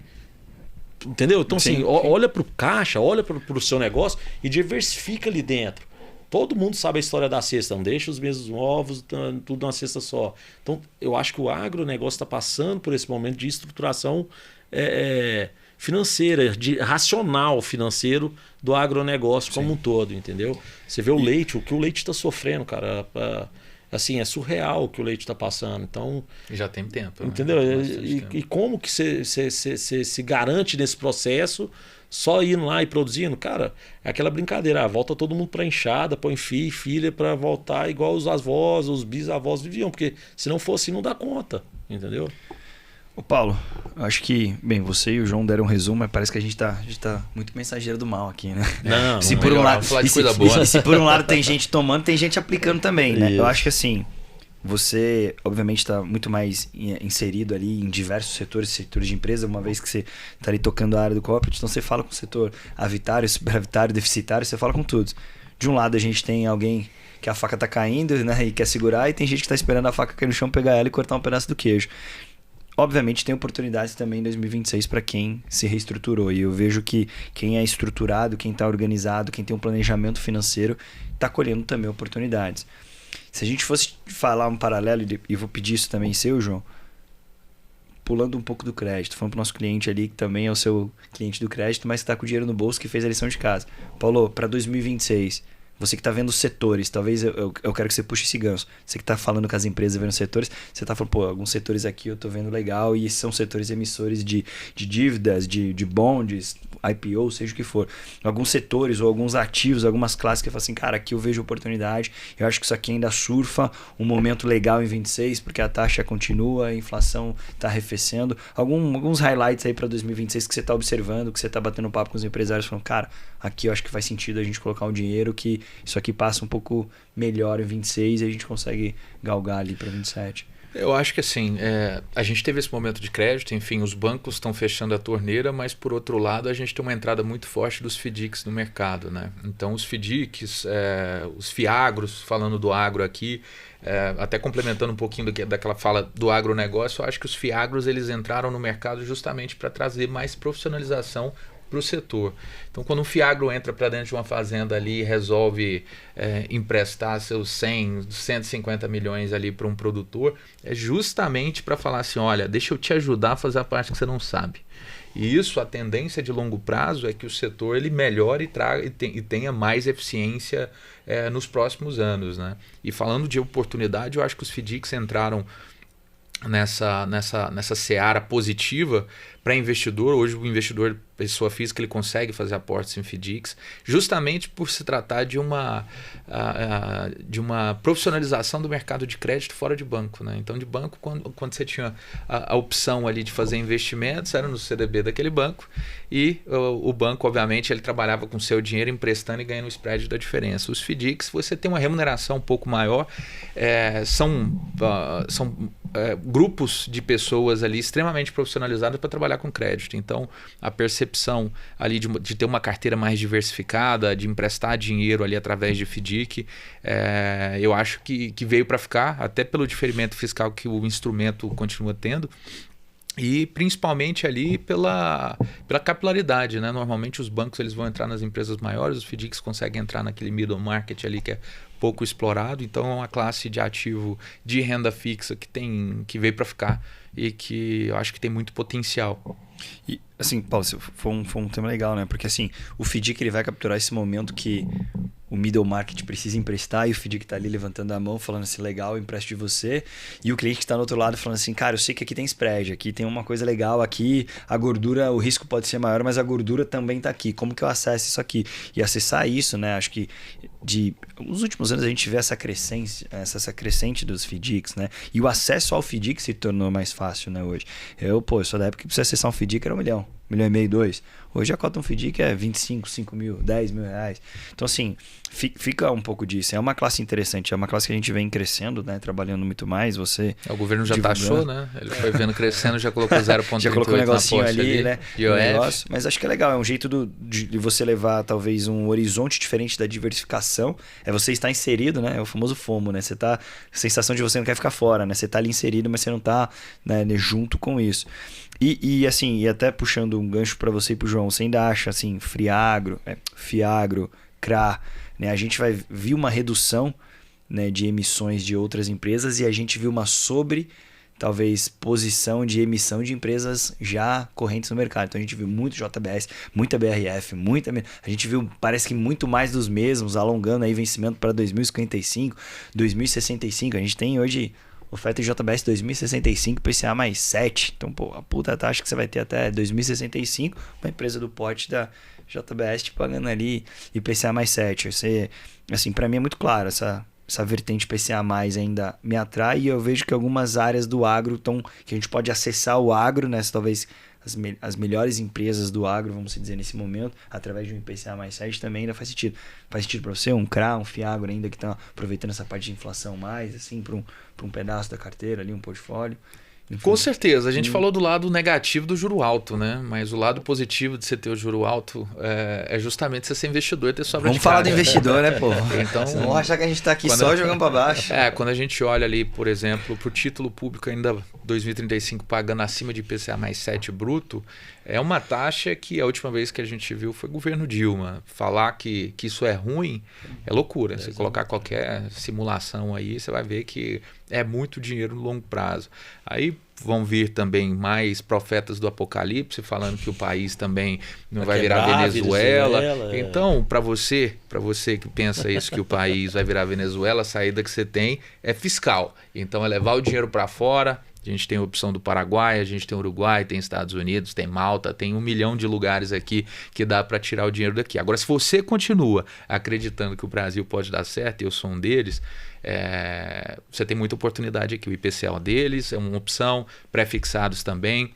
entendeu? Então, assim, olha para o caixa, olha para o seu negócio e diversifica ali dentro. Todo mundo sabe a história da cesta, não deixa os mesmos ovos, tudo numa cesta só. Então, eu acho que o agronegócio está passando por esse momento de estruturação financeira, de racional financeiro do agronegócio como um todo, entendeu? Você vê o leite, o que o leite está sofrendo, cara. Assim, é surreal o que o leite está passando. Então, já tem tempo. Entendeu? Né? E como que você se garante nesse processo só indo lá e produzindo? Cara, é aquela brincadeira. Volta todo mundo para enxada, põe filho e filha para voltar igual os avós, os bisavós viviam. Porque se não fosse, não dá conta. Entendeu? Ô Paulo, eu acho que, bem, você e o João deram um resumo, mas parece que a gente tá muito mensageiro do mal aqui, né? Não, se por um lado, falar de coisa boa. Se por um lado tem gente tomando, tem gente aplicando também, né? Isso. Eu acho que assim, você obviamente está muito mais inserido ali em diversos setores de empresa, uma vez que você está ali tocando a área do corporate, então você fala com o setor avitário, superavitário, deficitário, você fala com todos. De um lado a gente tem alguém que a faca tá caindo, né, e quer segurar, e tem gente que está esperando a faca cair no chão, pegar ela e cortar um pedaço do queijo. Obviamente tem oportunidades também em 2026 para quem se reestruturou. E eu vejo que quem é estruturado, quem está organizado, quem tem um planejamento financeiro, está colhendo também oportunidades. Se a gente fosse falar um paralelo, e vou pedir isso também seu, João, pulando um pouco do crédito, falando para o nosso cliente ali, que também é o seu cliente do crédito, mas está com o dinheiro no bolso, que fez a lição de casa. Paulo, para 2026... Você que está vendo os setores, talvez eu quero que você puxe esse gancho. Você que está falando com as empresas, vendo os setores, você está falando, pô, alguns setores aqui eu estou vendo legal e esses são setores emissores de dívidas, de bondes, IPO, seja o que for. Alguns setores ou alguns ativos, algumas classes que eu falo assim, cara, aqui eu vejo oportunidade, eu acho que isso aqui ainda surfa um momento legal em 26, porque a taxa continua, a inflação está arrefecendo. Alguns highlights aí para 2026 que você está observando, que você está batendo papo com os empresários, falando, cara, aqui eu acho que faz sentido a gente colocar um dinheiro que isso aqui passa um pouco melhor em 26 e a gente consegue galgar ali para 27. Eu acho que assim, a gente teve esse momento de crédito, enfim, os bancos estão fechando a torneira, mas por outro lado a gente tem uma entrada muito forte dos FDICs no mercado, né? Então os FDICs, os FIAGROS, falando do agro aqui, até complementando um pouquinho daquela fala do agronegócio, eu acho que os FIAGROS eles entraram no mercado justamente para trazer mais profissionalização para o setor. Então, quando um FIAGRO entra para dentro de uma fazenda ali e resolve emprestar seus 100, 150 milhões ali para um produtor, é justamente para falar assim, olha, deixa eu te ajudar a fazer a parte que você não sabe. E isso, a tendência de longo prazo é que o setor ele melhore e tenha mais eficiência nos próximos anos, né? E falando de oportunidade, eu acho que os FDICs entraram nessa seara positiva para investidor. Hoje o investidor, pessoa física, ele consegue fazer aportes em FDICs justamente por se tratar de uma profissionalização do mercado de crédito fora de banco, né? Então de banco, quando você tinha a opção ali de fazer investimentos, era no CDB daquele banco e o banco obviamente ele trabalhava com seu dinheiro emprestando e ganhando o spread da diferença. Os FDICs você tem uma remuneração um pouco maior, são grupos de pessoas ali extremamente profissionalizadas para trabalhar com crédito. Então, a percepção ali de ter uma carteira mais diversificada, de emprestar dinheiro ali através de FDIC, eu acho que veio para ficar, até pelo diferimento fiscal que o instrumento continua tendo. E principalmente ali pela capilaridade, né? Normalmente os bancos eles vão entrar nas empresas maiores, os FDICs conseguem entrar naquele middle market ali que é pouco explorado. Então é uma classe de ativo de renda fixa que veio para ficar e que eu acho que tem muito potencial. E assim, Paulo, foi um tema legal, né? Porque assim, o FDIC ele vai capturar esse momento que o middle market precisa emprestar e o FDIC está ali levantando a mão falando assim, legal, eu empresto de você, e o cliente que está no outro lado falando assim, cara, eu sei que aqui tem spread, aqui tem uma coisa legal, aqui a gordura, o risco pode ser maior, mas a gordura também está aqui, como que eu acesso isso aqui? E acessar isso, né, acho que nos últimos anos a gente vê essa crescente dos FDICs, né, e o acesso ao FDIC se tornou mais fácil, né, hoje. Eu sou da época que para você acessar um FDIC era 1 milhão. 1,5 milhão, 2. Hoje a cota um FDIC é 25, 5 mil, 10 mil reais. Então, assim, fica um pouco disso. É uma classe interessante, é uma classe que a gente vem crescendo, né? Trabalhando muito mais. O governo já taxou, né? Ele foi vendo crescendo, já colocou 0,38 já colocou um negocinho ali, né? IOF. Mas acho que é legal, é um jeito de você levar talvez um horizonte diferente da diversificação. É você estar inserido, né? É o famoso FOMO, né? Você tá, a sensação de você não quer ficar fora, né? Você tá ali inserido, mas você não tá, né, junto com isso. E assim, e até puxando um gancho para você e pro João, você ainda acha assim, FIAGRO, CRA, né? A gente vai ver uma redução, né, de emissões de outras empresas e a gente viu uma talvez posição de emissão de empresas já correntes no mercado. Então a gente viu muito JBS, muita BRF, a gente viu, parece que muito mais dos mesmos, alongando aí vencimento para 2055, 2065. A gente tem hoje oferta de JBS 2065, PCA mais 7. Então, a puta taxa que você vai ter até 2065, uma empresa do porte da JBS te pagando ali IPCA mais 7. Você, assim, para mim é muito claro, essa vertente PCA mais ainda me atrai e eu vejo que algumas áreas do agro que a gente pode acessar o agro, né? Talvez as melhores empresas do agro, vamos dizer, nesse momento, através de um IPCA mais 7 também ainda faz sentido. Faz sentido para você? Um CRA, um FIAGRO ainda que está aproveitando essa parte de inflação mais, assim, para um pedaço da carteira ali, um portfólio? Enfim. Com certeza. A gente falou do lado negativo do juro alto, né? Mas o lado positivo de você ter o juro alto é justamente você ser investidor e ter sobra de caixa. Vamos falar do investidor, né, pô? Então, vamos achar que a gente está aqui só jogando para baixo. Quando a gente olha ali, por exemplo, para o título público ainda 2035 pagando acima de IPCA mais 7 bruto, é uma taxa que a última vez que a gente viu foi o governo Dilma. Falar que isso é ruim é loucura. Se colocar qualquer simulação aí, você vai ver que é muito dinheiro no longo prazo. Aí vão vir também mais profetas do apocalipse falando que o país também não vai virar Venezuela. Então, para você que pensa isso, que o país vai virar Venezuela, a saída que você tem é fiscal. Então é levar o dinheiro para fora, A gente tem a opção do Paraguai, a gente tem o Uruguai, tem Estados Unidos, tem Malta, tem 1 milhão de lugares aqui que dá para tirar o dinheiro daqui. Agora, se você continua acreditando que o Brasil pode dar certo, e eu sou um deles, você tem muita oportunidade aqui. O IPCA deles é uma opção, pré-fixados também.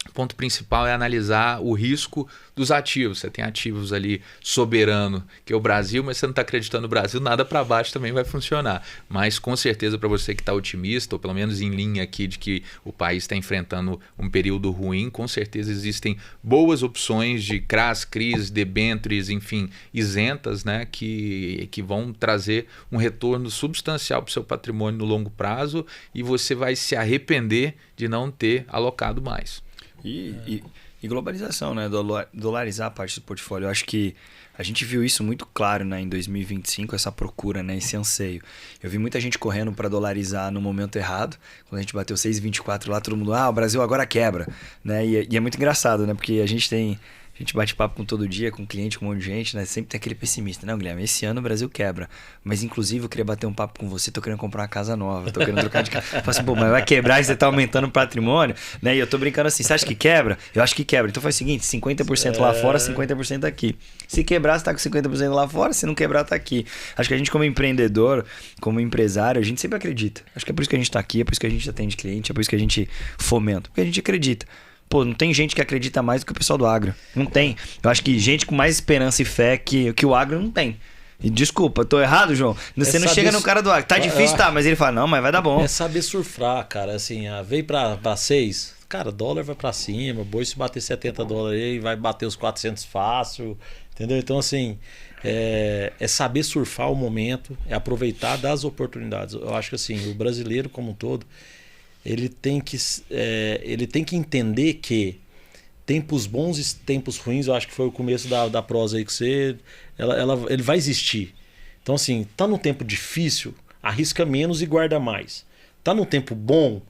O ponto principal é analisar o risco dos ativos. Você tem ativos ali soberano, que é o Brasil, mas você não está acreditando no Brasil, nada para baixo também vai funcionar. Mas com certeza para você que está otimista, ou pelo menos em linha aqui de que o país está enfrentando um período ruim, com certeza existem boas opções de CRAs, CRIs, debêntures, enfim, isentas, né, que vão trazer um retorno substancial para o seu patrimônio no longo prazo e você vai se arrepender de não ter alocado mais. E globalização, né? Dolarizar a parte do portfólio. Eu acho que a gente viu isso muito claro, né, em 2025, essa procura, né, esse anseio. Eu vi muita gente correndo para dolarizar no momento errado. Quando a gente bateu 6,24 lá, todo mundo, o Brasil agora quebra. Né? E é muito engraçado, né? Porque a gente bate papo com todo dia, com cliente, com um monte de gente, né? Sempre tem aquele pessimista. Não, Guilherme, esse ano o Brasil quebra. Mas, inclusive, eu queria bater um papo com você, tô querendo comprar uma casa nova, tô querendo trocar de casa. Eu falo assim, mas vai quebrar e você tá aumentando o patrimônio? Né? E eu tô brincando assim, você acha que quebra? Eu acho que quebra. Então faz o seguinte, 50% lá fora, 50% aqui. Se quebrar, você tá com 50% lá fora, se não quebrar, tá aqui. Acho que a gente como empreendedor, como empresário, a gente sempre acredita. Acho que é por isso que a gente tá aqui, é por isso que a gente atende cliente, é por isso que a gente fomenta. Porque a gente acredita. Pô, não tem gente que acredita mais do que o pessoal do agro. Não tem. Eu acho que gente com mais esperança e fé que o agro não tem. E desculpa, tô errado, João? Você não chega no cara do agro. Tá difícil, tá, mas ele fala, não, mas vai dar bom. É saber surfar, cara. Assim, veio pra 6, cara, dólar vai pra cima, boi se bater $70 aí, vai bater os 400 fácil, entendeu? Então, assim, é saber surfar o momento, é aproveitar das oportunidades. Eu acho que, assim, o brasileiro como um todo, ele tem que entender que tempos bons e tempos ruins, eu acho que foi o começo da prosa aí que ele vai existir. Então, assim, tá num tempo difícil, arrisca menos e guarda mais. Tá num tempo bom,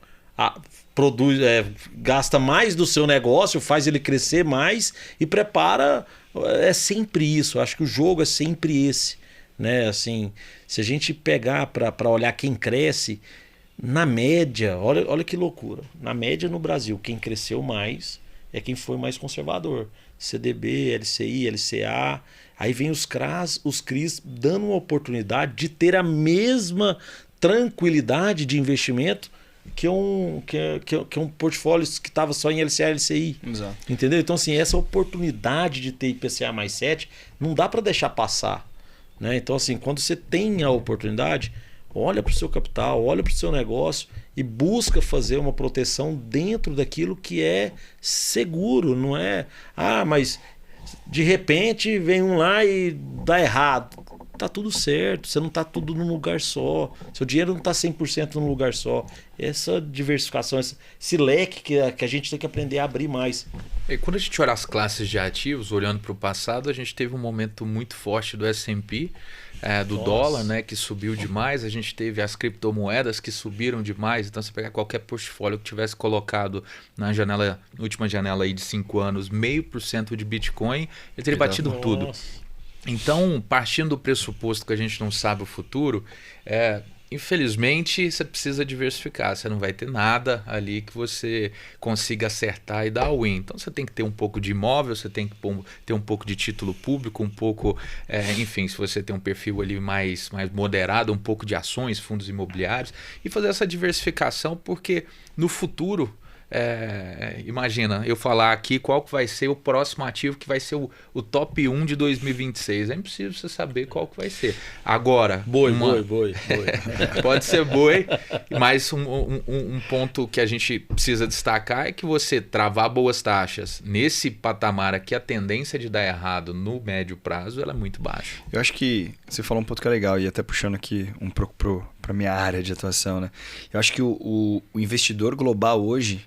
gasta mais do seu negócio, faz ele crescer mais e prepara. É sempre isso. Eu acho que o jogo é sempre esse, né? Assim, se a gente pegar para olhar quem cresce, na média, olha que loucura. Na média no Brasil, quem cresceu mais é quem foi mais conservador. CDB, LCI, LCA. Aí vem os CRAs, os CRIs dando uma oportunidade de ter a mesma tranquilidade de investimento que um portfólio que estava só em LCA e LCI. Exato. Entendeu? Então, assim, essa oportunidade de ter IPCA mais 7 não dá para deixar passar. Né? Então, assim, quando você tem a oportunidade, olha para o seu capital, olha para o seu negócio e busca fazer uma proteção dentro daquilo que é seguro. Não é, mas de repente vem um lá e dá errado. Tá tudo certo, você não tá tudo num lugar só. Seu dinheiro não tá 100% num lugar só. Essa diversificação, esse leque que a gente tem que aprender a abrir mais. E quando a gente olha as classes de ativos, olhando para o passado, a gente teve um momento muito forte do S&P, do dólar, né, que subiu demais. A gente teve as criptomoedas que subiram demais. Então, se pegar qualquer portfólio que tivesse colocado na última janela aí de 5 anos, 0,5% de Bitcoin, ele teria batido tudo. Então, partindo do pressuposto que a gente não sabe o futuro, infelizmente você precisa diversificar. Você não vai ter nada ali que você consiga acertar e dar win. Então você tem que ter um pouco de imóvel, você tem que ter um pouco de título público, um pouco, enfim, se você tem um perfil ali mais moderado, um pouco de ações, fundos imobiliários, e fazer essa diversificação, porque no futuro, imagina, eu falar aqui qual que vai ser o próximo ativo que vai ser o top 1 de 2026. É impossível você saber qual que vai ser. Agora, boi. Pode ser boi, mas um ponto que a gente precisa destacar é que você travar boas taxas nesse patamar aqui, a tendência de dar errado no médio prazo ela é muito baixa. Eu acho que você falou um ponto que é legal, e até puxando aqui um pouco para minha área de atuação, né? Eu acho que o investidor global hoje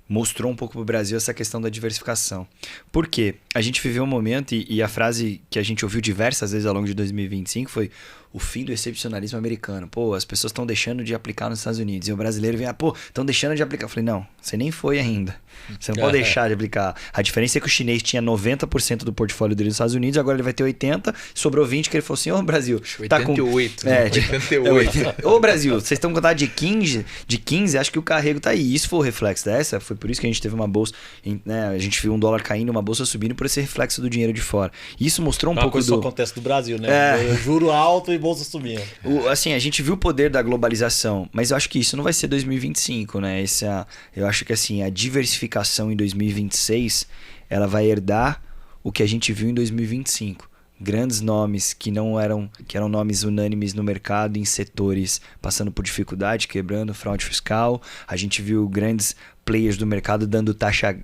mostrou um pouco para o Brasil essa questão da diversificação. Por quê? A gente viveu um momento, e a frase que a gente ouviu diversas vezes ao longo de 2025 foi: o fim do excepcionalismo americano. Pô, as pessoas estão deixando de aplicar nos Estados Unidos. E o brasileiro vem, estão deixando de aplicar. Eu falei, não, você nem foi ainda. Você não pode deixar de aplicar. A diferença é que o chinês tinha 90% do portfólio dele nos Estados Unidos, agora ele vai ter 80%, sobrou 20%, que ele falou assim, Brasil, 88. Tá com... 88. Ô Brasil, vocês estão com contado de 15, acho que o carrego tá aí. Isso foi o reflexo dessa, foi por isso que a gente teve uma bolsa, né, a gente viu um dólar caindo, uma bolsa subindo por esse reflexo do dinheiro de fora. Isso mostrou um pouco coisa do... Isso acontece no Brasil, né? Juro alto e bolsa subindo. Assim, a gente viu o poder da globalização, mas eu acho que isso não vai ser 2025, né? Eu acho que assim, a diversificação em 2026, ela vai herdar o que a gente viu em 2025. Grandes nomes que eram nomes unânimes no mercado, em setores passando por dificuldade, quebrando fraude fiscal. A gente viu grandes players do mercado dando taxa,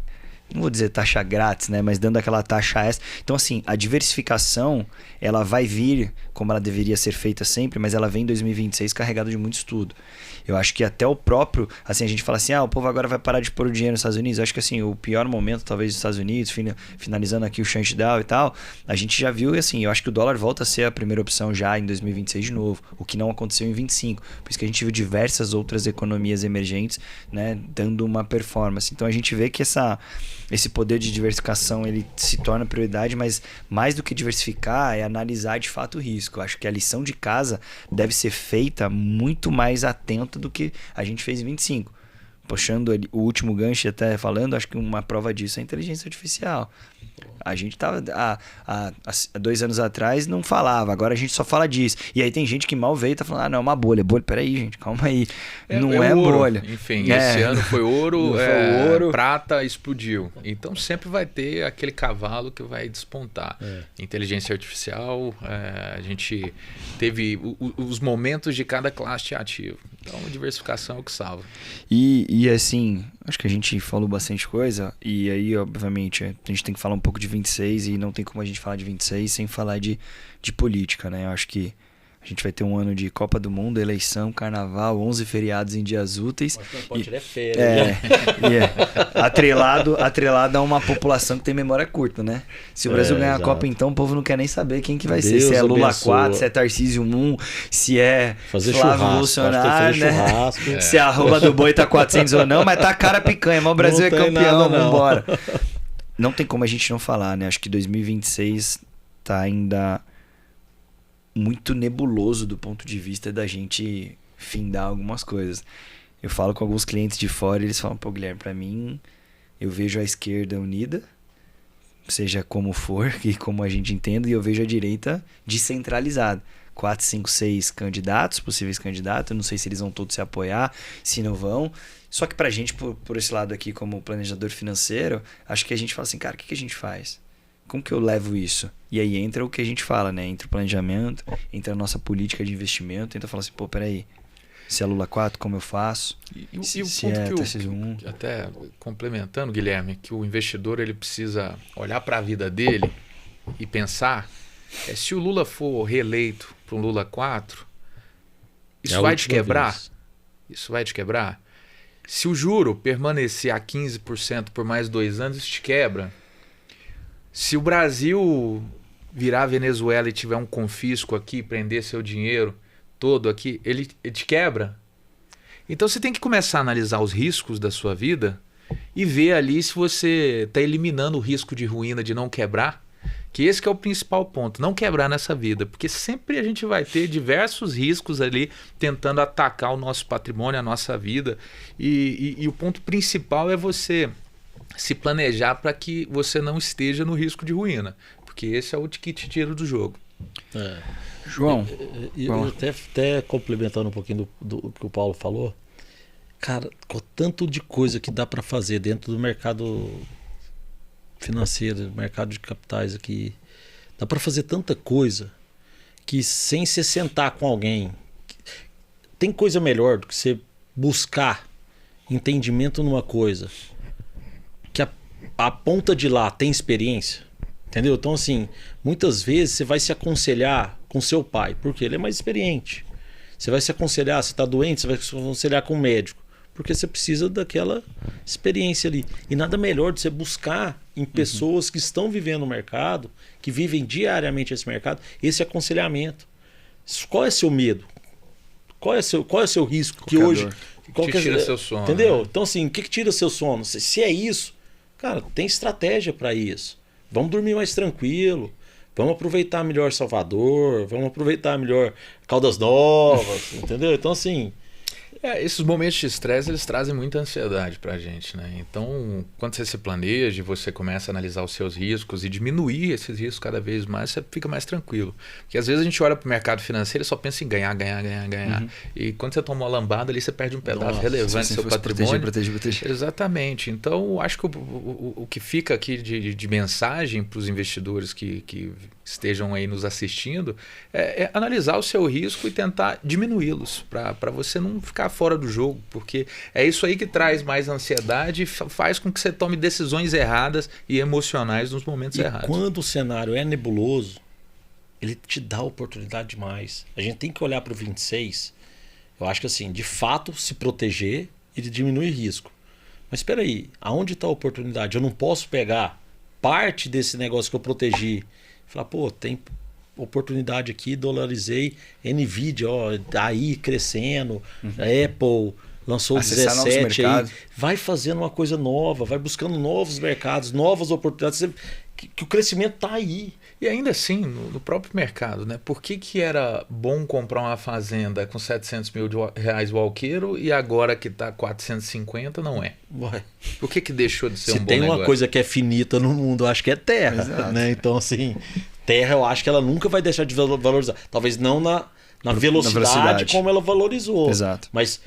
não vou dizer taxa grátis, né, mas dando aquela taxa extra. Então, assim, a diversificação, ela vai vir como ela deveria ser feita sempre, mas ela vem em 2026 carregada de muito estudo. Eu acho que até o próprio, assim, a gente fala assim, o povo agora vai parar de pôr o dinheiro nos Estados Unidos. Eu acho que assim, o pior momento talvez dos Estados Unidos, finalizando aqui o shutdown e tal, a gente já viu, e assim, eu acho que o dólar volta a ser a primeira opção já em 2026 de novo, o que não aconteceu em 25. Por isso que a gente viu diversas outras economias emergentes, né, dando uma performance. Então a gente vê que esse poder de diversificação, ele se torna prioridade, mas mais do que diversificar é analisar de fato o risco. Eu acho que a lição de casa deve ser feita muito mais atenta do que a gente fez em 25. Puxando o último gancho até falando, acho que uma prova disso é a inteligência artificial. A gente tava há 2 anos atrás não falava, agora a gente só fala disso. E aí tem gente que mal veio e tá falando, não, é uma bolha. Bolha, peraí, gente, calma aí. Não é ouro. Bolha. Enfim, esse ano foi ouro, prata explodiu. Então sempre vai ter aquele cavalo que vai despontar. Inteligência artificial, a gente teve os momentos de cada classe de ativo. Então a diversificação é o que salva. E assim, acho que a gente falou bastante coisa, e aí, obviamente, a gente tem que falar um pouco de 26, e não tem como a gente falar de 26 sem falar de política, né? Eu acho que a gente vai ter um ano de Copa do Mundo, eleição, carnaval, 11 feriados em dias úteis. Mas não pode tirar férias. Atrelado a uma população que tem memória curta, né? Se o Brasil ganhar a Copa, então o povo não quer nem saber quem que vai ser. Se é Lula abençoa. 4, se é Tarcísio 1, se é fazer Flávio Bolsonaro, né? Se a arroba do boi tá 400 ou não, mas tá cara picanha, mas o Brasil é campeão, vambora. Não tem como a gente não falar, né? Acho que 2026 tá ainda muito nebuloso do ponto de vista da gente findar algumas coisas. Eu falo com alguns clientes de fora e eles falam, pô, Guilherme, pra mim, eu vejo a esquerda unida, seja como for e como a gente entenda, e eu vejo a direita descentralizada. 4, 5, 6 candidatos, possíveis candidatos, eu não sei se eles vão todos se apoiar, se não vão. Só que pra gente, por esse lado aqui, como planejador financeiro, acho que a gente fala assim, cara, o que a gente faz? Como que eu levo isso? E aí entra o que a gente fala, né? Entra o planejamento, entra a nossa política de investimento, entra falar assim, pô, peraí, se é Lula 4, como eu faço? E o se ponto é que Tarcísio 1. até complementando, Guilherme, que o investidor ele precisa olhar para a vida dele e pensar, se o Lula for reeleito para um Lula 4, isso vai te quebrar? Isso vai te quebrar? Se o juro permanecer a 15% por mais 2 anos, isso te quebra. Se o Brasil virar Venezuela e tiver um confisco aqui, prender seu dinheiro todo aqui, ele te quebra. Então você tem que começar a analisar os riscos da sua vida e ver ali se você está eliminando o risco de ruína, de não quebrar. Que esse que é o principal ponto, não quebrar nessa vida. Porque sempre a gente vai ter diversos riscos ali tentando atacar o nosso patrimônio, a nossa vida. E o ponto principal é você se planejar para que você não esteja no risco de ruína. Porque esse é o que te tira do jogo. João. Eu até complementando um pouquinho do que o Paulo falou. Cara, com tanto de coisa que dá para fazer dentro do mercado financeiro, mercado de capitais aqui, dá para fazer tanta coisa que sem se sentar com alguém, tem coisa melhor do que você buscar entendimento numa coisa que a ponta de lá tem experiência, entendeu? Então assim, muitas vezes você vai se aconselhar com seu pai, porque ele é mais experiente. Você vai se aconselhar, você está doente, você vai se aconselhar com o médico, porque você precisa daquela experiência ali. E nada melhor de você buscar em pessoas que estão vivendo o mercado, que vivem diariamente esse mercado, esse aconselhamento. Qual é seu medo? Qual é seu risco? Que hoje... O que tira seu sono? Entendeu? Né? Então, assim, o que tira seu sono? Se é isso, cara, tem estratégia para isso. Vamos dormir mais tranquilo. Vamos aproveitar melhor Salvador. Vamos aproveitar melhor Caldas Novas. Entendeu? Então, assim... esses momentos de estresse, eles trazem muita ansiedade pra gente, né? Então, quando você se planeja, você começa a analisar os seus riscos e diminuir esses riscos cada vez mais, você fica mais tranquilo. Porque às vezes a gente olha pro mercado financeiro e só pensa em ganhar. E quando você toma uma lambada ali, você perde um pedaço relevante do seu patrimônio. Proteger. Exatamente. Então, acho que o que fica aqui de mensagem para os investidores que estejam aí nos assistindo é analisar o seu risco e tentar diminuí-los para você não ficar fora do jogo, porque é isso aí que traz mais ansiedade e faz com que você tome decisões erradas e emocionais nos momentos errados. Quando o cenário é nebuloso, ele te dá oportunidade demais. A gente tem que olhar para o 26, eu acho que assim, de fato se proteger e diminuir risco. Mas espera aí, aonde está a oportunidade? Eu não posso pegar parte desse negócio que eu protegi e falar, pô, tem oportunidade aqui, dolarizei, Nvidia, ó, aí crescendo, Apple lançou o 17 aí, vai fazendo uma coisa nova, vai buscando novos mercados, novas oportunidades, que o crescimento tá aí. E ainda assim, no próprio mercado, né? Por que era bom comprar uma fazenda com 700 mil reais o alqueiro e agora que tá 450 não é? Ué. Por que deixou de ser um bom negócio? Se tem uma coisa que é finita no mundo, acho que é terra, né? Então, assim, terra eu acho que ela nunca vai deixar de valorizar. Talvez não na velocidade como ela valorizou. Exato. Mas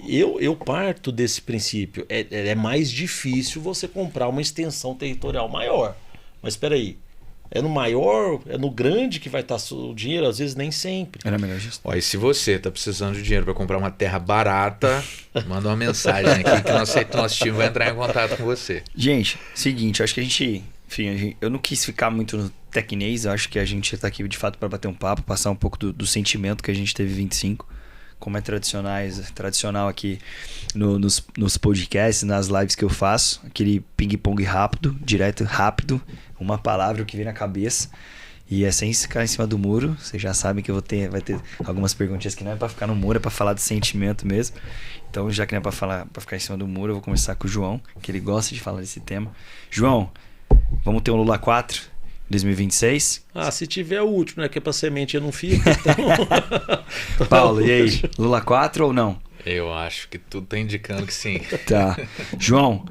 eu parto desse princípio. É mais difícil você comprar uma extensão territorial maior. Mas espera aí. É no maior, é no grande que vai estar o dinheiro, às vezes nem sempre. Era melhor gestão. Ó, e se você está precisando de dinheiro para comprar uma terra barata, manda uma mensagem aqui que nosso time vai entrar em contato com você. Gente, seguinte, acho que a gente... Enfim, eu não quis ficar muito no tecnês, eu acho que a gente está aqui de fato para bater um papo, passar um pouco do sentimento que a gente teve 25, como é tradicional aqui nos podcasts, nas lives que eu faço, aquele ping-pong rápido, direto, rápido, uma palavra o que vem na cabeça, e é sem ficar em cima do muro. Vocês já sabem que vai ter algumas perguntinhas que não é para ficar no muro, é para falar do sentimento mesmo. Então, já que não é para ficar em cima do muro, eu vou começar com o João, que ele gosta de falar desse tema. João, vamos ter um Lula 4 em 2026? Se tiver o último, né? Que é pra semente, eu não fico. Então... Paulo, e aí? Lula 4 ou não? Eu acho que tudo tá indicando que sim. Tá. João,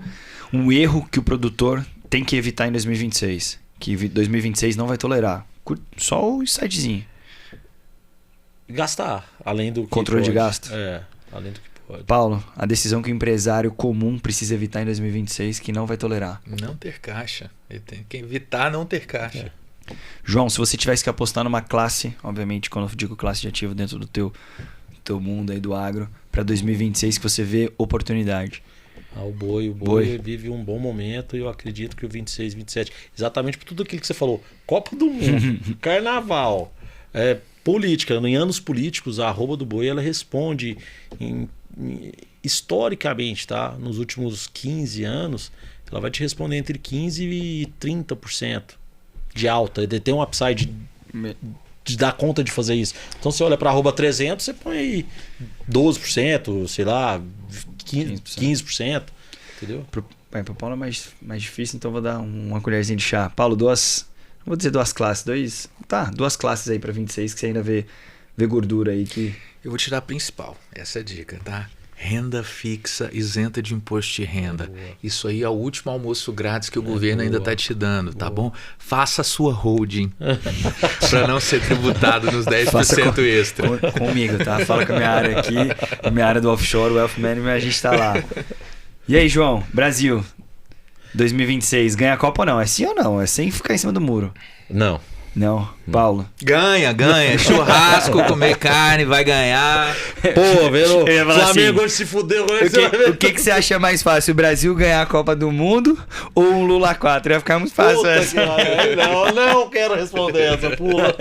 um erro que o produtor tem que evitar em 2026, que 2026 não vai tolerar. Só o insightzinho. Gastar, além do que controle pode. De gasto. Além do que pode. Paulo, a decisão que o empresário comum precisa evitar em 2026 que não vai tolerar. Não ter caixa. Ele tem que evitar não ter caixa. João, se você tivesse que apostar numa classe, obviamente quando eu digo classe de ativo dentro do teu mundo aí do agro, para 2026 que você vê oportunidade. O boi vive um bom momento e eu acredito que o 26, 27, exatamente por tudo aquilo que você falou, Copa do Mundo, Carnaval, política, em anos políticos, a arroba do boi ela responde historicamente, tá? Nos últimos 15 anos, ela vai te responder entre 15% e 30% de alta, de ter um upside de dar conta de fazer isso. Então você olha para arroba 300, você põe aí 12%, sei lá, 15%, entendeu? Para Paulo é mais difícil, então vou dar uma colherzinha de chá. Paulo, não vou dizer duas classes, duas classes aí para 26 que você ainda vê gordura aí que... Eu vou tirar a principal, essa é a dica, tá? Renda fixa isenta de imposto de renda. Isso aí é o último almoço grátis que o governo ainda está te dando, tá bom? Faça a sua holding para não ser tributado nos 10% extra. Comigo, tá? Fala com a minha área aqui, a minha área do offshore, o Wealth Management, a gente tá lá. E aí, João, Brasil, 2026, ganha a Copa ou não? É sim ou não? É sem ficar em cima do muro? Não. Não. Paulo? Ganha. Churrasco, comer carne, vai ganhar. Pô, vendo? Flamengo assim, se fudeu. O que você acha mais fácil? O Brasil ganhar a Copa do Mundo ou um Lula 4? Ia ficar muito fácil essa. Não quero responder essa, pula.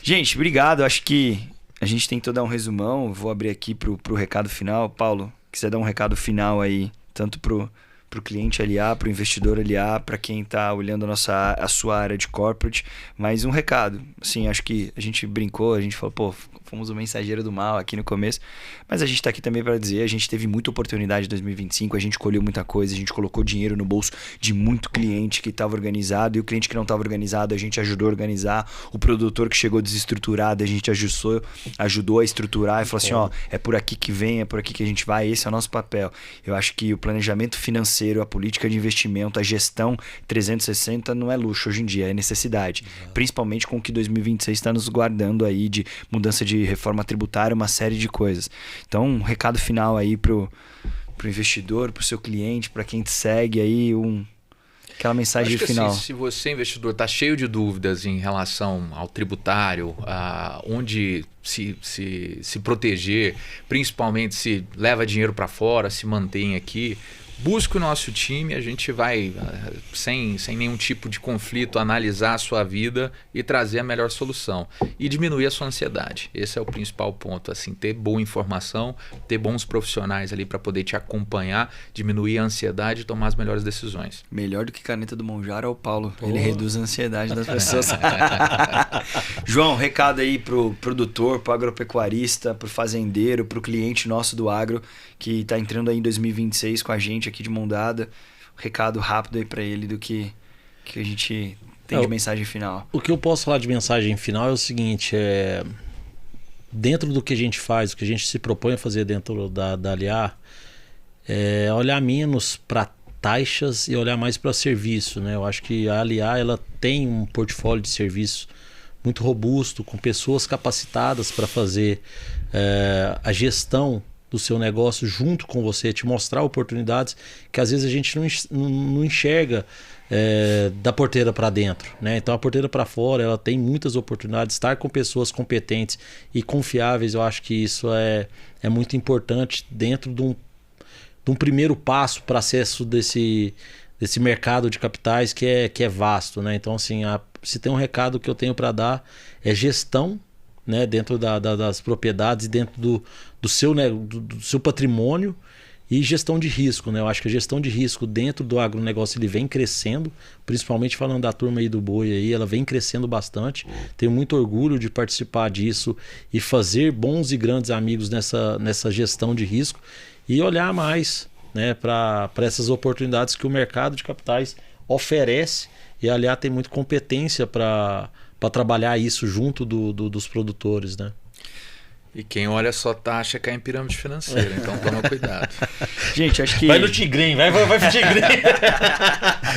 Gente, obrigado. Acho que a gente tentou dar um resumão. Vou abrir aqui pro recado final. Paulo, quiser dar um recado final aí, tanto pro o cliente aliar, para o investidor aliar, para quem está olhando a sua área de corporate. Mas um recado, assim, acho que a gente brincou, a gente falou, pô, fomos o mensageiro do mal aqui no começo, mas a gente está aqui também para dizer, a gente teve muita oportunidade em 2025, a gente colheu muita coisa, a gente colocou dinheiro no bolso de muito cliente que estava organizado, e o cliente que não estava organizado a gente ajudou a organizar, o produtor que chegou desestruturado a gente ajudou a estruturar e falou assim, ó, é por aqui que vem, é por aqui que a gente vai, esse é o nosso papel. Eu acho que o planejamento financeiro, a política de investimento, a gestão 360 não é luxo hoje em dia, é necessidade, principalmente com o que 2026 está nos guardando aí de mudança de reforma tributária, uma série de coisas. Então, um recado final aí pro investidor, pro seu cliente, para quem te segue aí, aquela mensagem final. Assim, se você, investidor, está cheio de dúvidas em relação ao tributário, onde se proteger, principalmente se leva dinheiro para fora, se mantém aqui, busque o nosso time, a gente vai, sem nenhum tipo de conflito, analisar a sua vida e trazer a melhor solução. E diminuir a sua ansiedade. Esse é o principal ponto. Assim, ter boa informação, ter bons profissionais ali para poder te acompanhar, diminuir a ansiedade e tomar as melhores decisões. Melhor do que caneta do Monjaro é o Paulo. Ele reduz a ansiedade das pessoas. João, recado aí pro produtor, pro agropecuarista, pro fazendeiro, pro cliente nosso do agro que está entrando aí em 2026 com a gente aqui de mão dada. Recado rápido aí para ele do que a gente tem de mensagem final. O que eu posso falar de mensagem final é o seguinte, dentro do que a gente faz, o que a gente se propõe a fazer dentro da Aliar, é olhar menos para taxas e olhar mais para serviço, né? Eu acho que a Aliar ela tem um portfólio de serviço muito robusto, com pessoas capacitadas para fazer a gestão do seu negócio junto com você, te mostrar oportunidades que às vezes a gente não enxerga da porteira para dentro, né? Então a porteira para fora ela tem muitas oportunidades. Estar com pessoas competentes e confiáveis, eu acho que isso é muito importante dentro de um primeiro passo para acesso desse mercado de capitais que é vasto, né? Então assim, se tem um recado que eu tenho para dar é gestão, né, dentro das propriedades, dentro do seu patrimônio e gestão de risco, né? Eu acho que a gestão de risco dentro do agronegócio ele vem crescendo, principalmente falando da turma aí do boi aí, ela vem crescendo bastante. Tenho muito orgulho de participar disso e fazer bons e grandes amigos nessa gestão de risco e olhar mais, né, para essas oportunidades que o mercado de capitais oferece, e a Aliar tem muita competência para trabalhar isso junto dos produtores, né? E quem olha só taxa cai em pirâmide financeira, então toma cuidado. Gente, acho que... Vai no Tigrinho, vai pro Tigrinho.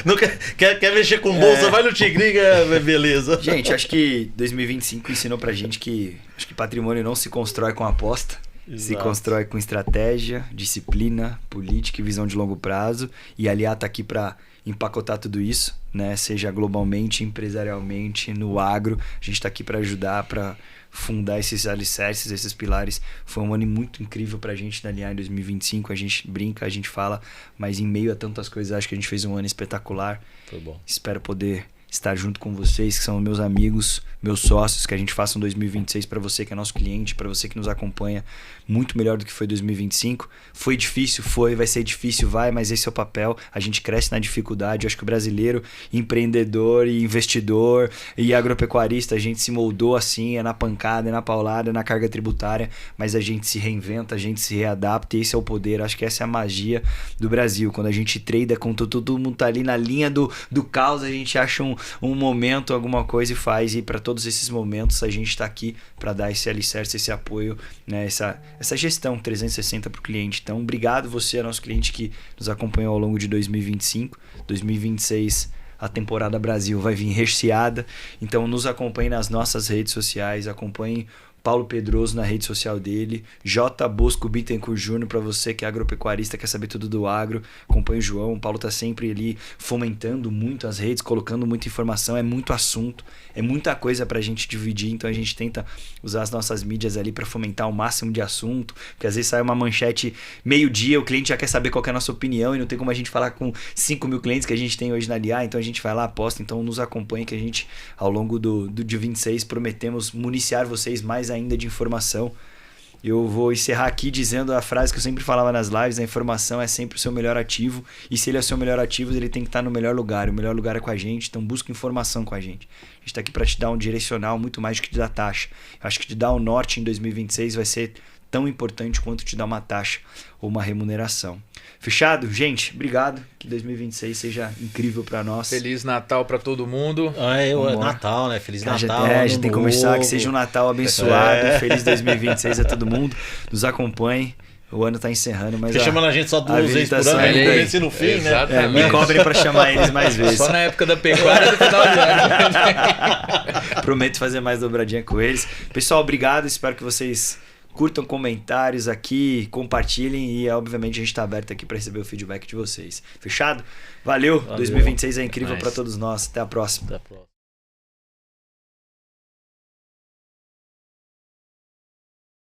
Não quer mexer com bolsa, vai no Tigrinho, beleza. Gente, acho que 2025 ensinou pra gente que acho que patrimônio não se constrói com aposta. Exato. Se constrói com estratégia, disciplina, política e visão de longo prazo. E a Aliar tá aqui para empacotar tudo isso, né? Seja globalmente, empresarialmente, no agro. A gente está aqui para ajudar, para fundar esses alicerces, esses pilares. Foi um ano muito incrível para a gente na Aliar em 2025. A gente brinca, a gente fala, mas em meio a tantas coisas, acho que a gente fez um ano espetacular. Foi bom. Espero poder estar junto com vocês, que são meus amigos, meus sócios, que a gente faça um 2026 para você que é nosso cliente, para você que nos acompanha, muito melhor do que foi 2025. Foi difícil, vai ser difícil, mas esse é o papel. A gente cresce na dificuldade. Eu acho que o brasileiro, empreendedor e investidor e agropecuarista, a gente se moldou assim, é na pancada, é na paulada, é na carga tributária, mas a gente se reinventa, a gente se readapta, e esse é o poder. Acho que essa é a magia do Brasil. Quando a gente trada com todo mundo tá ali na linha do caos, a gente acha um momento, alguma coisa e faz, e para todos esses momentos a gente está aqui para dar esse alicerce, esse apoio, né? Essa gestão 360 para o cliente. Então, obrigado você, nosso cliente que nos acompanhou ao longo de 2025. 2026, a temporada Brasil vai vir recheada. Então, nos acompanhe nas nossas redes sociais, acompanhe Paulo Pedroso na rede social dele, J. Bosco Bittencourt Júnior, para você que é agropecuarista, quer saber tudo do agro, acompanhe o João. O Paulo tá sempre ali fomentando muito as redes, colocando muita informação, é muito assunto, é muita coisa pra gente dividir, então a gente tenta usar as nossas mídias ali para fomentar o máximo de assunto, porque às vezes sai uma manchete meio-dia, o cliente já quer saber qual que é a nossa opinião e não tem como a gente falar com 5 mil clientes que a gente tem hoje na Aliar, então a gente vai lá, aposta, então nos acompanhe que a gente, ao longo do dia 26, prometemos municiar vocês mais ainda de informação. eu vou encerrar aqui dizendo a frase que eu sempre falava nas lives: a informação é sempre o seu melhor ativo, e se ele é o seu melhor ativo, ele tem que estar no melhor lugar. O melhor lugar é com a gente, então busca informação com a gente. A gente está aqui para te dar um direcional muito mais do que te dar taxa. Eu acho que te dar o norte em 2026 vai ser tão importante quanto te dar uma taxa ou uma remuneração. Fechado? Gente, obrigado. Que 2026 seja incrível para nós. Feliz Natal para todo mundo. É Natal, né? Feliz Natal. A gente tem que começar, que seja um Natal abençoado. Feliz 2026 a todo mundo. Nos acompanhe. O ano tá encerrando, mas... Você chamando a gente só 2 vezes por ano, aí, no fim, né? Me cobrem para chamar eles mais vezes. Só na época da pecuária do final do ano. Prometo fazer mais dobradinha com eles. Pessoal, obrigado. Espero que vocês curtam comentários aqui, compartilhem e, obviamente, a gente está aberto aqui para receber o feedback de vocês. Fechado? Valeu. 2026 é incrível para todos nós. Até a próxima. Até a próxima.